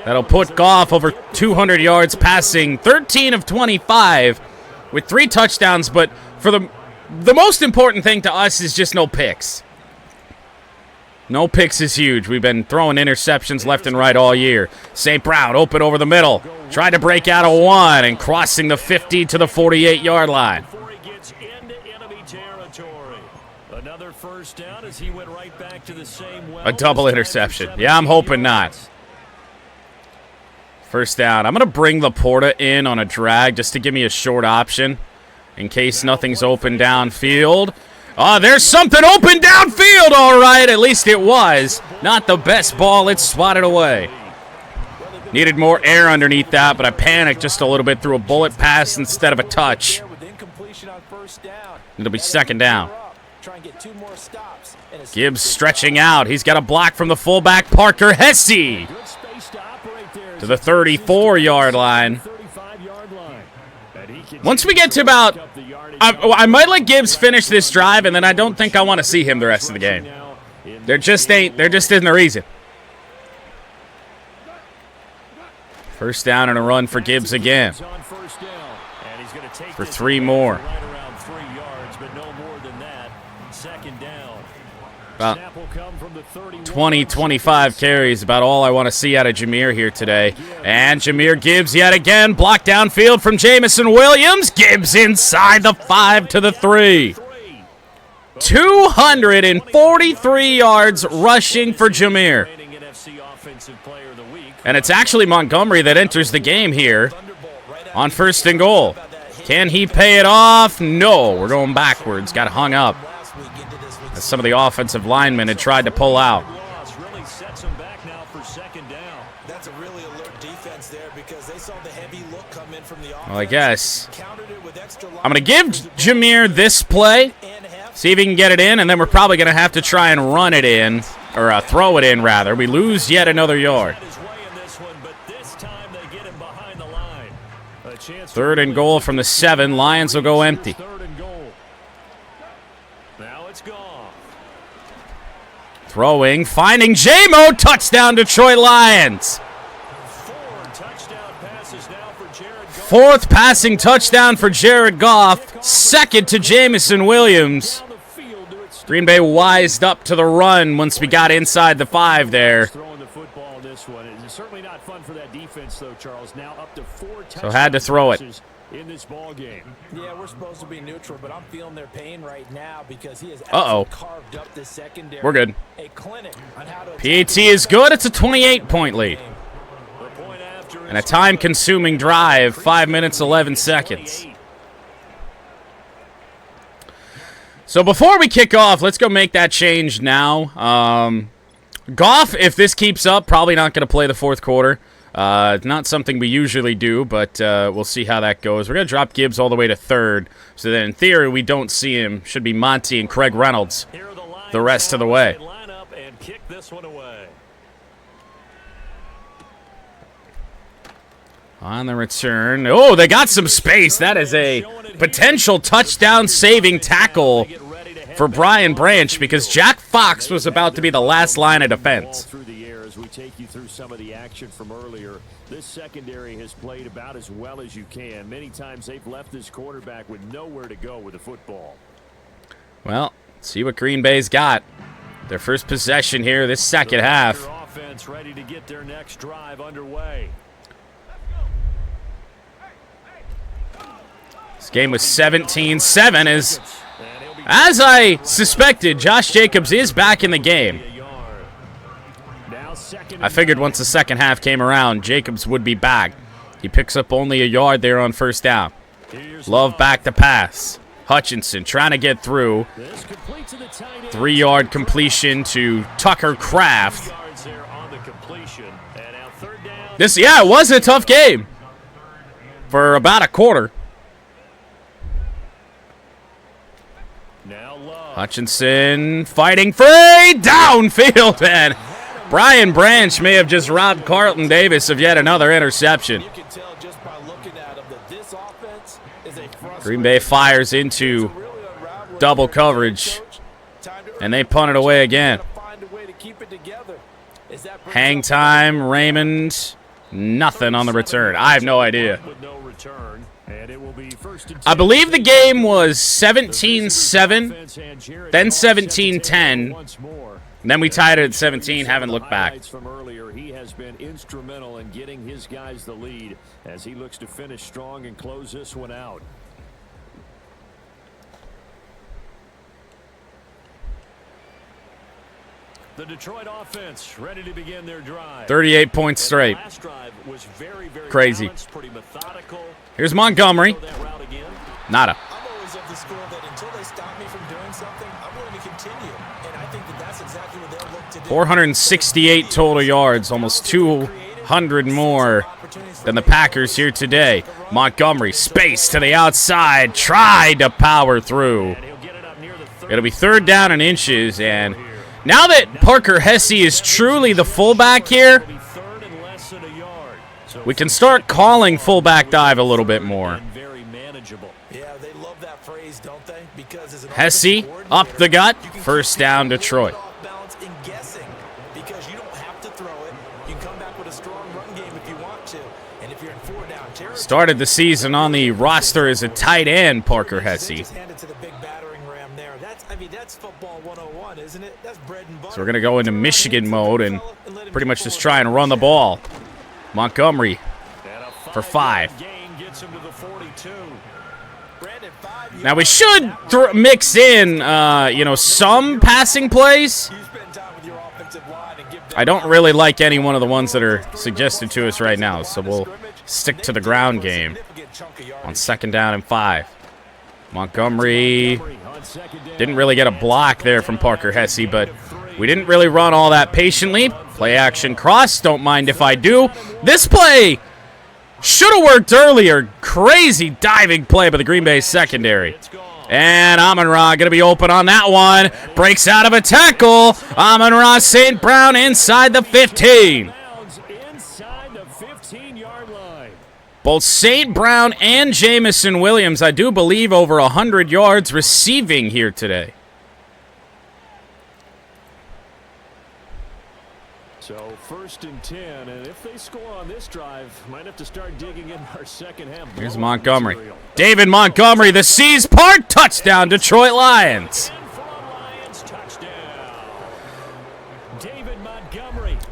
That'll put Goff over 200 yards passing, 13 of 25 with 3 touchdowns. But for the most important thing to us is just no picks. No picks is huge. We've been throwing interceptions left and right all year. St. Brown open over the middle. Tried to break out a 1 and crossing the 50 to the 48-yard line. Before he gets into enemy territory. Another first down as he went right back to the same well. A double interception. Yeah, I'm hoping not. First down. I'm going to bring Laporta in on a drag just to give me a short option in case nothing's open downfield. Oh, there's something open downfield, all right. At least it was. Not the best ball. It's swatted away. Needed more air underneath that, but I panicked just a little bit, threw a bullet pass instead of a touch. It'll be 2nd down. Gibbs stretching out. He's got a block from the fullback, Parker Hesse, to the 34-yard line. Once we get to about... I might let Gibbs finish this drive, and then I don't think I want to see him the rest of the game. There just isn't a reason. First down and a run for Gibbs again. For 3 more. About 20, 25 carries, about all I want to see out of Jahmyr here today. And Jahmyr Gibbs yet again, blocked downfield from Jameson Williams. Gibbs inside the 5 to the 3. 243 yards rushing for Jahmyr. And it's actually Montgomery that enters the game here on 1st and goal. Can he pay it off? No, we're going backwards. Got hung up as some of the offensive linemen had tried to pull out. Well, I guess I'm going to give Jahmyr this play, see if he can get it in, and then we're probably going to have to try and run it in, or throw it in, rather. We lose yet another yard. 3rd and goal from the 7. Lions will go empty. Throwing, finding J-Mo, touchdown Detroit Lions. 4th passing touchdown for Jared Goff, 2nd to Jameson Williams. Green Bay wised up to the run once we got inside the 5 there. So had to throw it. In this ball game. Yeah, we're supposed to be neutral, but I'm feeling their pain right now because he has carved up the secondary. We're good. A clinic on how to PAT is good. It's a 28-point lead. And a time-consuming drive, 5 minutes, 11 seconds. So before we kick off, let's go make that change now. Goff, if this keeps up, probably not going to play the 4th quarter. Not something we usually do, but we'll see how that goes. We're going to drop Gibbs all the way to 3rd, so that in theory we don't see him. Should be Monty and Craig Reynolds the rest of the way. On the return. Oh, they got some space. That is a potential touchdown-saving tackle for Brian Branch because Jack Fox was about to be the last line of defense. We take you through some of the action from earlier. This secondary has played about as well as you can. Many times they've left this quarterback with nowhere to go with the football. Well, see what Green Bay's got. Their first possession here this second half. Offense ready to get their next drive underway. This game was 17-7 as I suspected, Josh Jacobs is back in the game. I figured once the second half came around, Jacobs would be back. He picks up only a yard there on 1st down. Love back to pass. Hutchinson trying to get through. 3-yard completion to Tucker Kraft. It was a tough game. for about a quarter. Hutchinson fighting free downfield, and Brian Branch may have just robbed Carlton Davis of yet another interception. Green Bay fires into double coverage, and they punt it away again. Hang time, Raymond, nothing on the return. I have no idea. I believe the game was 17-7, then 17-10, then we tied it at 17, haven't looked back. He has been instrumental in getting his guys the lead as he looks to finish strong and close this one out. The Detroit offense ready to begin their drive. 38 points straight. Crazy. Here's Montgomery. Nada. 468 total yards, almost 200 more than the Packers here today. Montgomery, space to the outside, tried to power through. It'll be 3rd down and inches, and now that Parker Hesse is truly the fullback here, we can start calling fullback dive a little bit more. Hesse up the gut, 1st down Detroit. Started the season on the roster as a tight end, Parker Hesse. So we're going to go into Michigan mode and pretty much just try and run the ball. Montgomery for 5. Now we should mix in, some passing plays. I don't really like any one of the ones that are suggested to us right now, so we'll stick to the ground game on 2nd down and 5. Montgomery didn't really get a block there from Parker Hesse, but we didn't really run all that patiently. Play action cross, don't mind if I do. This play should have worked earlier. Crazy diving play by the Green Bay secondary. And Amon-Ra going to be open on that one. Breaks out of a tackle. Amon-Ra St. Brown inside the 15. Both St. Brown and Jamison Williams, I do believe, over 100 yards receiving here today. So 1st and 10, and if they score on this drive, might have to start digging in our second half. Here's Montgomery. David Montgomery, the C's part, touchdown, Detroit Lions.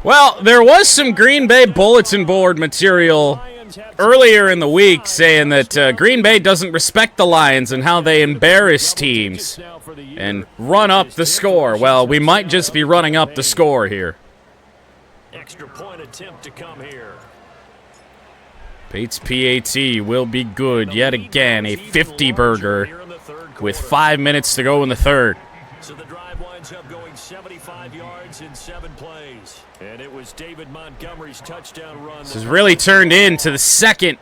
Well, there was some Green Bay bulletin board material earlier in the week saying that Green Bay doesn't respect the Lions and how they embarrass teams and run up the score. Well, we might just be running up the score here. Extra point attempt to come here. Bates PAT will be good yet again. A 50-burger with 5 minutes to go in the 3rd. So the drive winds up going 75 yards in 7 plays. And it was David Montgomery's touchdown run. This has really turned into the 2nd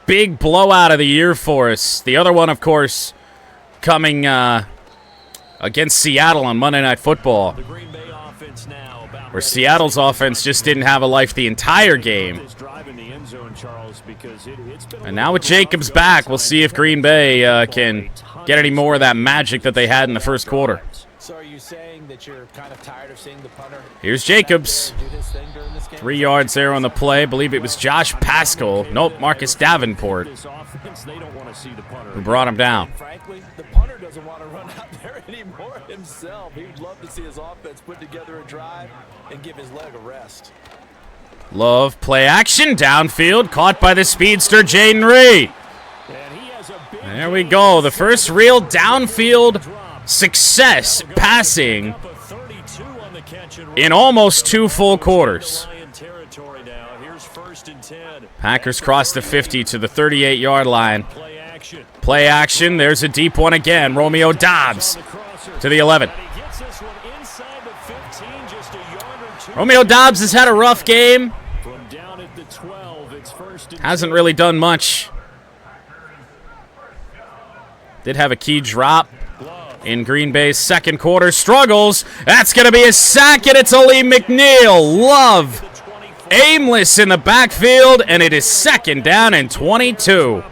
big blowout of the year for us. The other one, of course, coming against Seattle on Monday Night Football, where Seattle's offense just didn't have a life the entire game. And now with Jacobs back, we'll see if Green Bay can get any more of that magic that they had in the 1st quarter. So are you saying that you're kind of tired of seeing the punter? Here's Jacobs. 3 yards there on the play. I believe it was Josh Paschal. Nope, Marcus Davenport, who brought him down. Frankly, the punter doesn't want to run out there anymore himself. He'd love to see his offense put together a drive and give his leg a rest. Love play action downfield, caught by the speedster Jaden Reed. There we go. The first real downfield success passing in almost 2 full quarters. Packers cross the 50 to the 38-yard line. Play action. There's a deep one again. Romeo Doubs to the 11. Romeo Doubs has had a rough game. Hasn't really done much. Did have a key drop in Green Bay's second quarter. Struggles. That's going to be a sack, and it's Ali McNeil. Love. Aimless in the backfield, and it is second down and 22.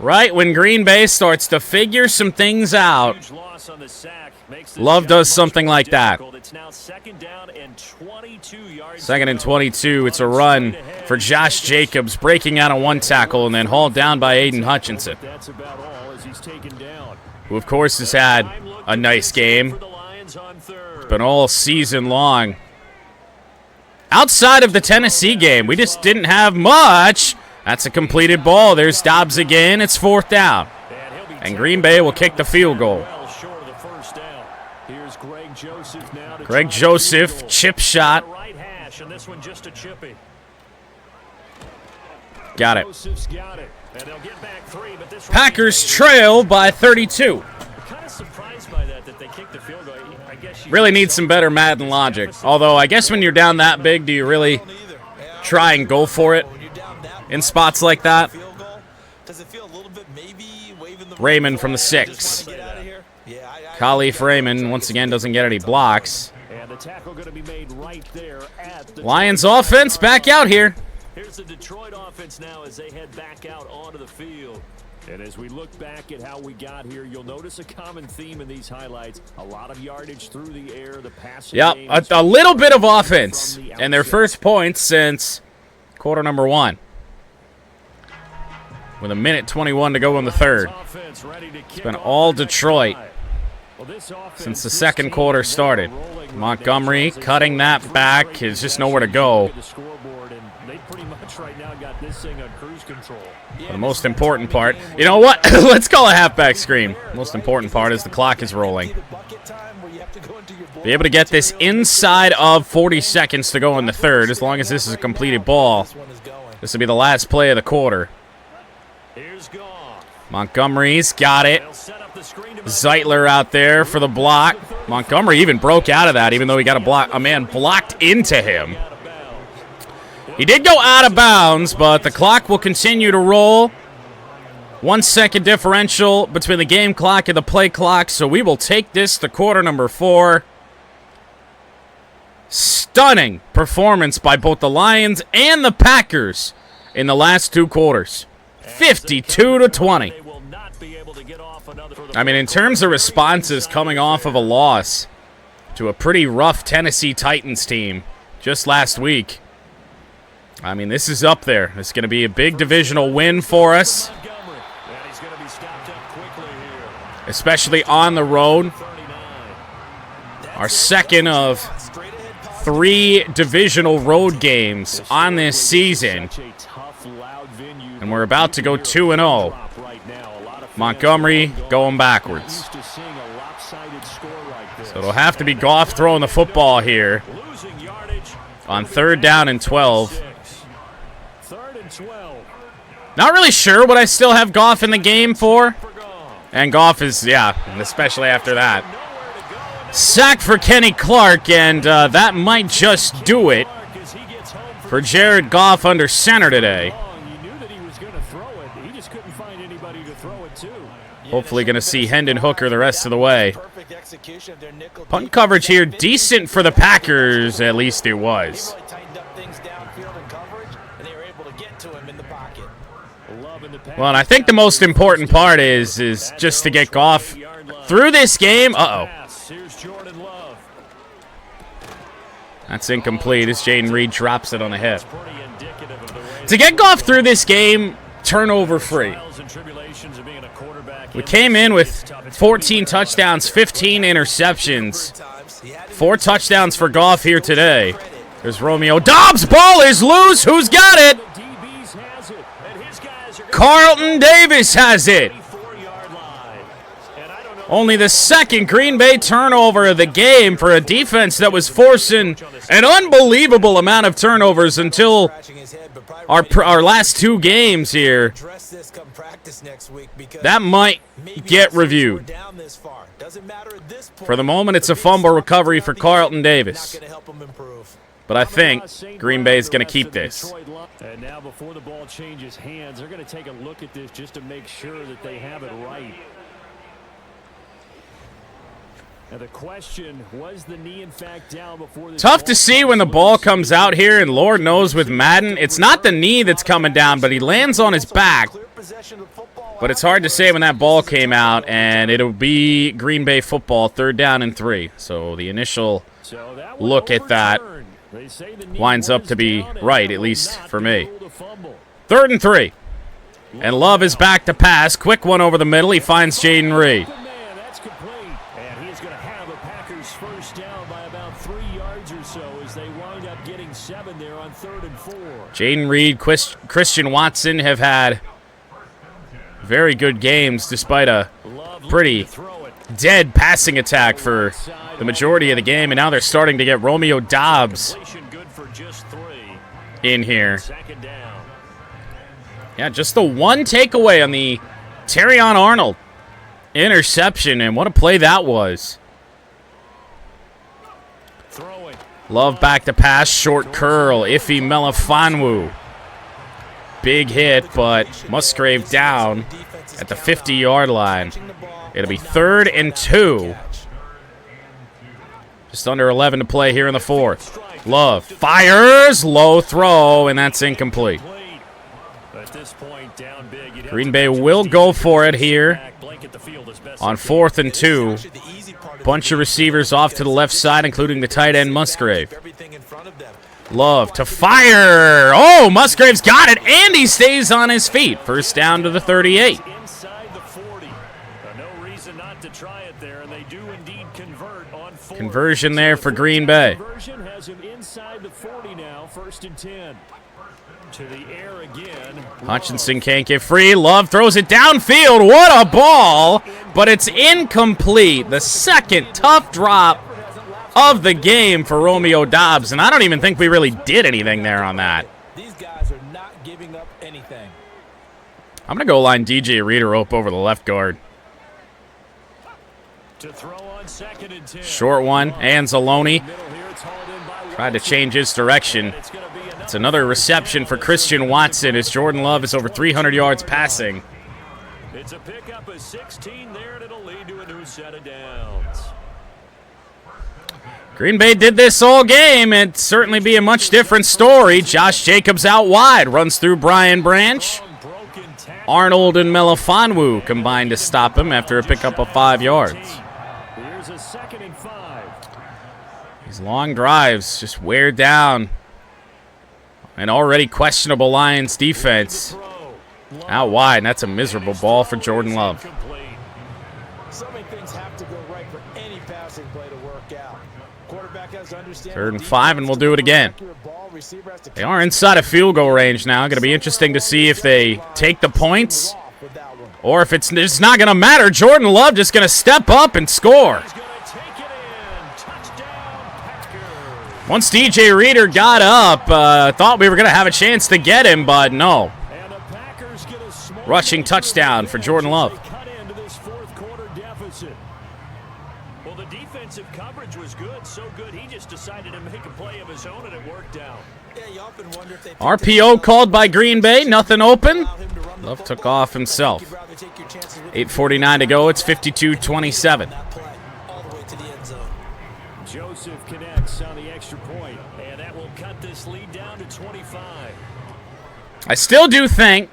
Right when Green Bay starts to figure some things out, Love does something like that. Second and 22. It's a run for Josh Jacobs, breaking out on one tackle and then hauled down by Aiden Hutchinson, who, of course, has had a nice game. It's been all season long. Outside of the Tennessee game, we just didn't have much. That's a completed ball. There's Dobbs again. It's fourth down. And Green Bay will kick the field goal. Greg Joseph, chip shot. Got it. Packers trail by 32. Really need some better Madden logic. Although, I guess when you're down that big, do you really try and go for it in spots like that? Raymond from the 6. Khalif Raymond, once again, doesn't get any blocks. Lions offense back out here. Here's the Detroit offense now as they head back out onto the field. And as we look back at how we got here, you'll notice a common theme in these highlights. A lot of yardage through the air, the passing game. Yeah, a little bit of offense. And their first points since quarter number 1. With a minute 21 to go in the third. It's been all Detroit since the second quarter started. Montgomery cutting that back. There's just nowhere to go. The most important part, you know what? Let's call a halfback screen. Most important part is the clock is rolling. Be able to get this inside of 40 seconds to go in the third. As long as this is a completed ball, this will be the last play of the quarter. Montgomery's got it. Zeitler out there for the block. Montgomery even broke out of that, even though he got a man blocked into him. He did go out of bounds, but the clock will continue to roll. 1 second differential between the game clock and the play clock, so we will take this to quarter number 4. Stunning performance by both the Lions and the Packers in the last 2 quarters. 52-20. I mean, in terms of responses coming off of a loss to a pretty rough Tennessee Titans team just last week, I mean, this is up there. It's going to be a big divisional win for us, especially on the road. Our second of 3 divisional road games on this season, and we're about to go 2-0. Montgomery going backwards. So it'll have to be Goff throwing the football here on 3rd down and 12. Not really sure what I still have Goff in the game for. And Goff is, yeah, especially after that. Sack for Kenny Clark, and that might just do it for Jared Goff under center today. Hopefully going to see Hendon Hooker the rest of the way. Punt coverage here, decent for the Packers, at least it was. Well, and I think the most important part is just to get Goff through this game. Uh-oh. That's incomplete as Jaden Reed drops it on the hip. To get Goff through this game, turnover free. We came in with 14 touchdowns, 15 interceptions. 4 touchdowns for Goff here today. There's Romeo Dobbs. Ball is loose. Who's got it? Carlton Davis has it. Only the second Green Bay turnover of the game for a defense that was forcing an unbelievable amount of turnovers until our last 2 games here. That might get reviewed. For the moment, it's a fumble recovery for Carlton Davis. But I think Green Bay is going to keep this. And now before the ball changes hands, they're going to take a look at this just to make sure that they have it right. Now the question, was the knee in fact down before the Tough to see when the ball comes out here, and Lord knows with Madden, it's not the knee that's coming down, but he lands on his back. But it's hard to say when that ball came out, and it'll be Green Bay football, 3rd down and 3. So the initial look at that winds up to be right, at least for me. 3rd and 3. And Love is back to pass. Quick one over the middle. He finds Jaden Reed. That's complete. And he's going to have a Packers first down by about 3 yards or so as they wind up getting 7 there on 3rd and 4. Jaden Reed, Christian Watson have had very good games despite a pretty dead passing attack for the majority of the game, and now they're starting to get Romeo Doubs in here. Yeah, just the one takeaway on the Terrion Arnold interception, and what a play that was. Love back to pass, short curl, Iffy Melifonwu. Big hit, but Musgrave down at the 50-yard line. It'll be 3rd and 2. Just under 11 to play here in the 4th. Love fires, low throw, and that's incomplete. Green Bay will go for it here on 4th and 2. Bunch of receivers off to the left side, including the tight end Musgrave. Love to fire. Oh, Musgrave's got it, and he stays on his feet. First down to the 38. Conversion there for Green Bay. Conversion has him inside the 40 now, 1st and 10. To the air again. Hutchinson can't get free. Love throws it downfield. What a ball, but it's incomplete. The second tough drop of the game for Romeo Doubs, and I don't even think we really did anything there on that. These guys are not giving up anything. I'm going to go line DJ Reader up over the left guard. To throw on 2nd and 10. Short one, Anzalone tried to change his direction. It's another reception for Christian Watson as Jordan Love is over 300 yards passing. It's a pickup of 16 there, and it'll lead to a new set of downs. Green Bay did this all game. It'd certainly be a much different story. Josh Jacobs out wide, runs through Brian Branch. Arnold and Melifonwu combined to stop him after a pickup of 5 yards. Here's a 2nd and 5. These long drives just wear down an already questionable Lions defense. Out wide, and that's a miserable ball for Jordan Love. So many things have to go right for any passing play to work out. Quarterback has to understand 3rd and 5, and we'll do it again. They are inside of field goal range now. Going to be interesting to see if they take the points or if it's not going to matter. Jordan Love just going to step up and score. Once DJ Reader got up, thought we were going to have a chance to get him, but no. Rushing touchdown for Jordan Love. Well, the defensive coverage was good, so good he just decided to make a play of his own, and it worked out. RPO called by Green Bay, nothing open. Love took off himself. 8:49 to go, it's 52-27. Joseph connects on the extra point, and that will cut this lead down to 25. I still do think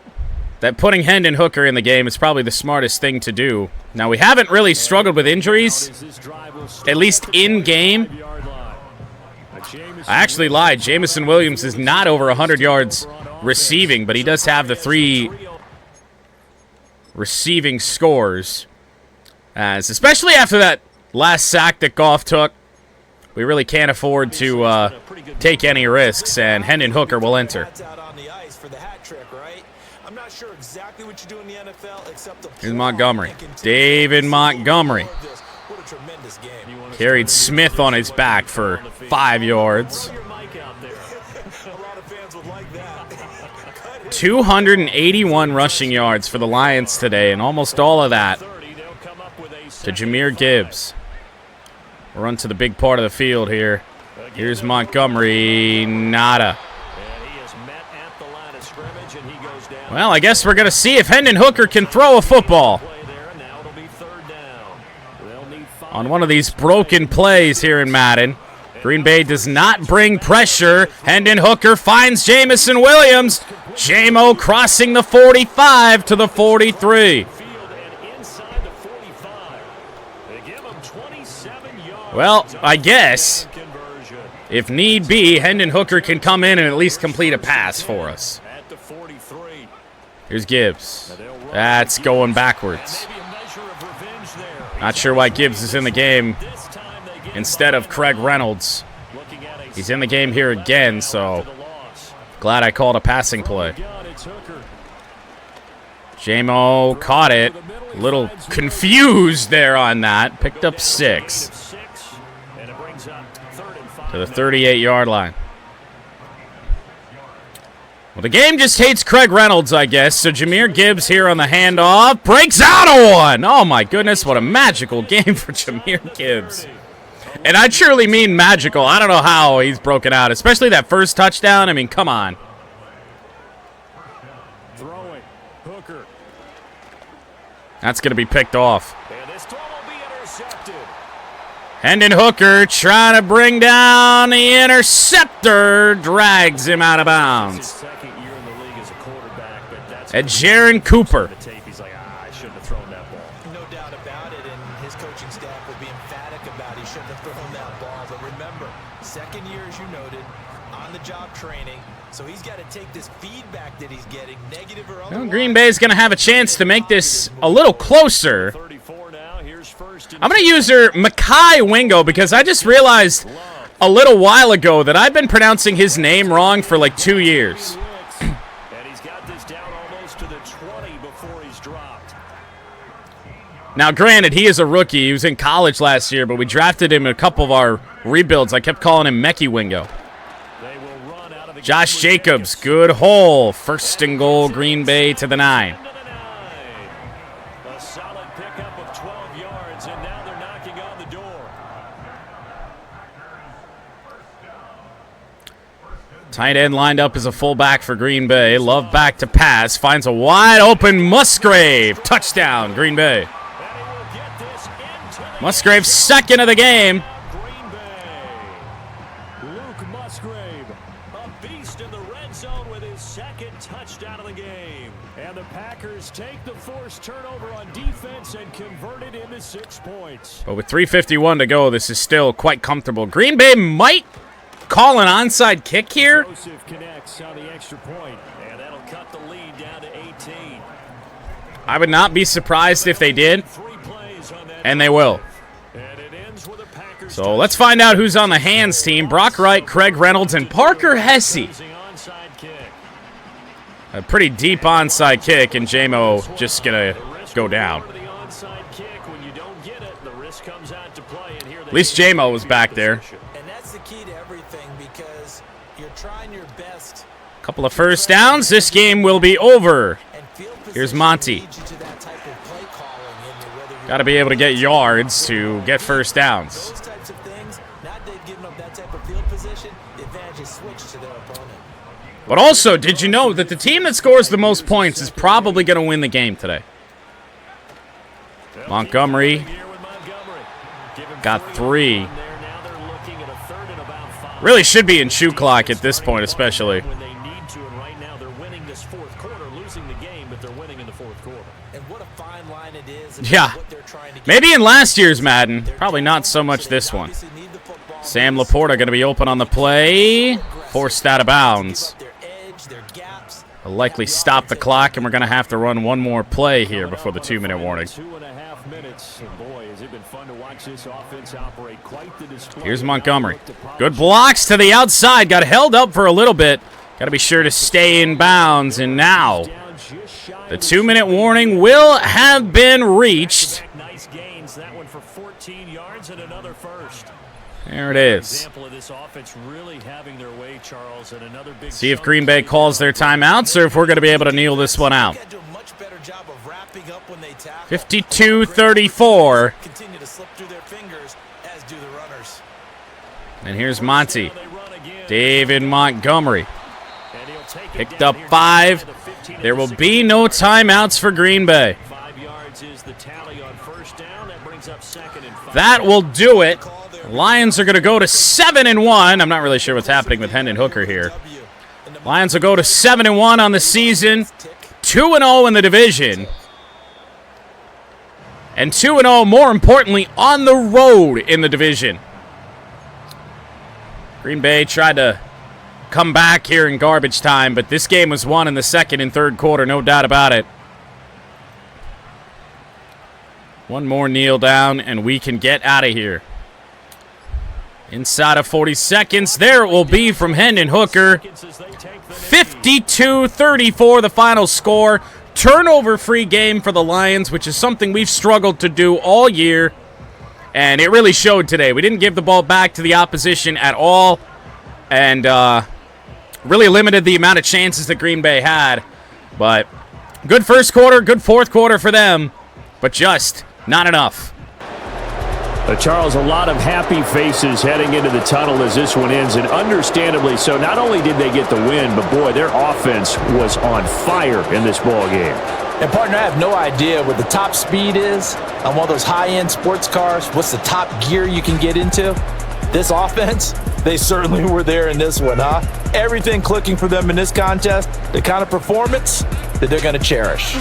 that putting Hendon Hooker in the game is probably the smartest thing to do. Now, we haven't really struggled with injuries, at least in-game. I actually lied. Jamison Williams is not over 100 yards receiving, but he does have the 3 receiving scores. Especially after that last sack that Goff took, we really can't afford to take any risks, and Hendon Hooker will enter. Here's Montgomery. David Montgomery. Carried Smith on his back for 5 yards. 281 rushing yards for the Lions today, and almost all of that to Jahmyr Gibbs. We'll run to the big part of the field here. Here's Montgomery. Nada. Well, I guess we're going to see if Hendon Hooker can throw a football on one of these broken plays here in Madden. Green Bay does not bring pressure. Hendon Hooker finds Jamison Williams. J-Mo crossing the 45 to the 43. Well, I guess, if need be, Hendon Hooker can come in and at least complete a pass for us. Here's Gibbs. That's going backwards. Not sure why Gibbs is in the game instead of Craig Reynolds. He's in the game here again, so glad I called a passing play. J-Mo caught it. A little confused there on that. Picked up 6. To the 38-yard line. Well, the game just hates Craig Reynolds, I guess. So Jahmyr Gibbs here on the handoff. Breaks out of one. Oh, my goodness. What a magical game for Jahmyr Gibbs. And I truly mean magical. I don't know how he's broken out, especially that first touchdown. I mean, come on. Throwing. Hooker. That's going to be picked off. And this throw will be intercepted. Hendon Hooker trying to bring down the interceptor. Drags him out of bounds. At Jaron Cooper. He's like, I shouldn't have thrown that ball. No doubt about it, and his coaching staff will be emphatic about he shouldn't have thrown that ball. But remember, second year, as you noted, on-the-job training, so he's got to take this feedback that he's getting, negative or otherwise. Well, Green Bay is going to have a chance to make this a little closer. I'm going to use her Mekhi Wingo because I just realized a little while ago that I've been pronouncing his name wrong for like 2 years. Now, granted, he is a rookie. He was in college last year, but we drafted him in a couple of our rebuilds. I kept calling him Mekhi Wingo. Josh Jacobs, good hole. First and goal, Green Bay to the 9. A solid pickup of 12 yards, and now they're knocking on the door. Tight end lined up as a fullback for Green Bay. Love back to pass. Finds a wide open Musgrave. Touchdown, Green Bay. Musgrave second of the game. Green Bay. Luke Musgrave, a beast in the red zone with his second touchdown of the game. And the Packers take the forced turnover on defense and convert it into 6 points. But with 3:51 to go, this is still quite comfortable. Green Bay might call an onside kick here. Joseph connects on the extra point, and that'll cut the lead down to 18. I would not be surprised if they did, and they will. So let's find out who's on the hands team. Brock Wright, Craig Reynolds, and Parker Hesse. A pretty deep onside kick, and J-Mo just going to go down. At least J-Mo was back there. And that's the key to everything because you're trying your best. Couple of first downs. This game will be over. Here's Monty. Got to be able to get yards to get first downs. But also, did you know that the team that scores the most points is probably going to win the game today? Montgomery got 3. Really should be in shoe clock at this point, especially. Yeah, maybe in last year's Madden. Probably not so much this one. Sam Laporta going to be open on the play. Forced out of bounds. Will likely stop the clock, and we're going to have to run one more play here before the 2-minute warning. 2.5 minutes. Boy, has it been fun to watch this offense operate. Quite the display. Here's Montgomery. Good blocks to the outside. Got held up for a little bit. Got to be sure to stay in bounds, and now the 2-minute warning will have been reached. Nice gains. That one for 14 yards and another first. There it is. Example of this offense really having their way, Charles, and another big. See if Green Bay calls their timeouts or if we're going to be able to kneel this one out. 52-34. Continue to slip through their fingers, as do the runners. And here's Monty. David Montgomery. Picked up 5. There will be no timeouts for Green Bay. That will do it. Lions are going to go to 7-1. I'm not really sure what's happening with Hendon Hooker here. Lions will go to 7-1 on the season. 2-0 in the division. And 2-0, more importantly, on the road in the division. Green Bay tried to come back here in garbage time, but this game was won in the second and third quarter, no doubt about it. One more kneel down, and we can get out of here. Inside of 40 seconds, there it will be from Hendon Hooker. 52-34, the final score. Turnover-free game for the Lions, which is something we've struggled to do all year. And it really showed today. We didn't give the ball back to the opposition at all. And really limited the amount of chances that Green Bay had. But good first quarter, good fourth quarter for them. But just not enough. Charles, a lot of happy faces heading into the tunnel as this one ends, and understandably so. Not only did they get the win, but boy, their offense was on fire in this ball game. And partner, I have no idea what the top speed is on one of those high-end sports cars. What's the top gear you can get into? This offense, they certainly were there in this one, huh? Everything clicking for them in this contest, the kind of performance that they're going to cherish.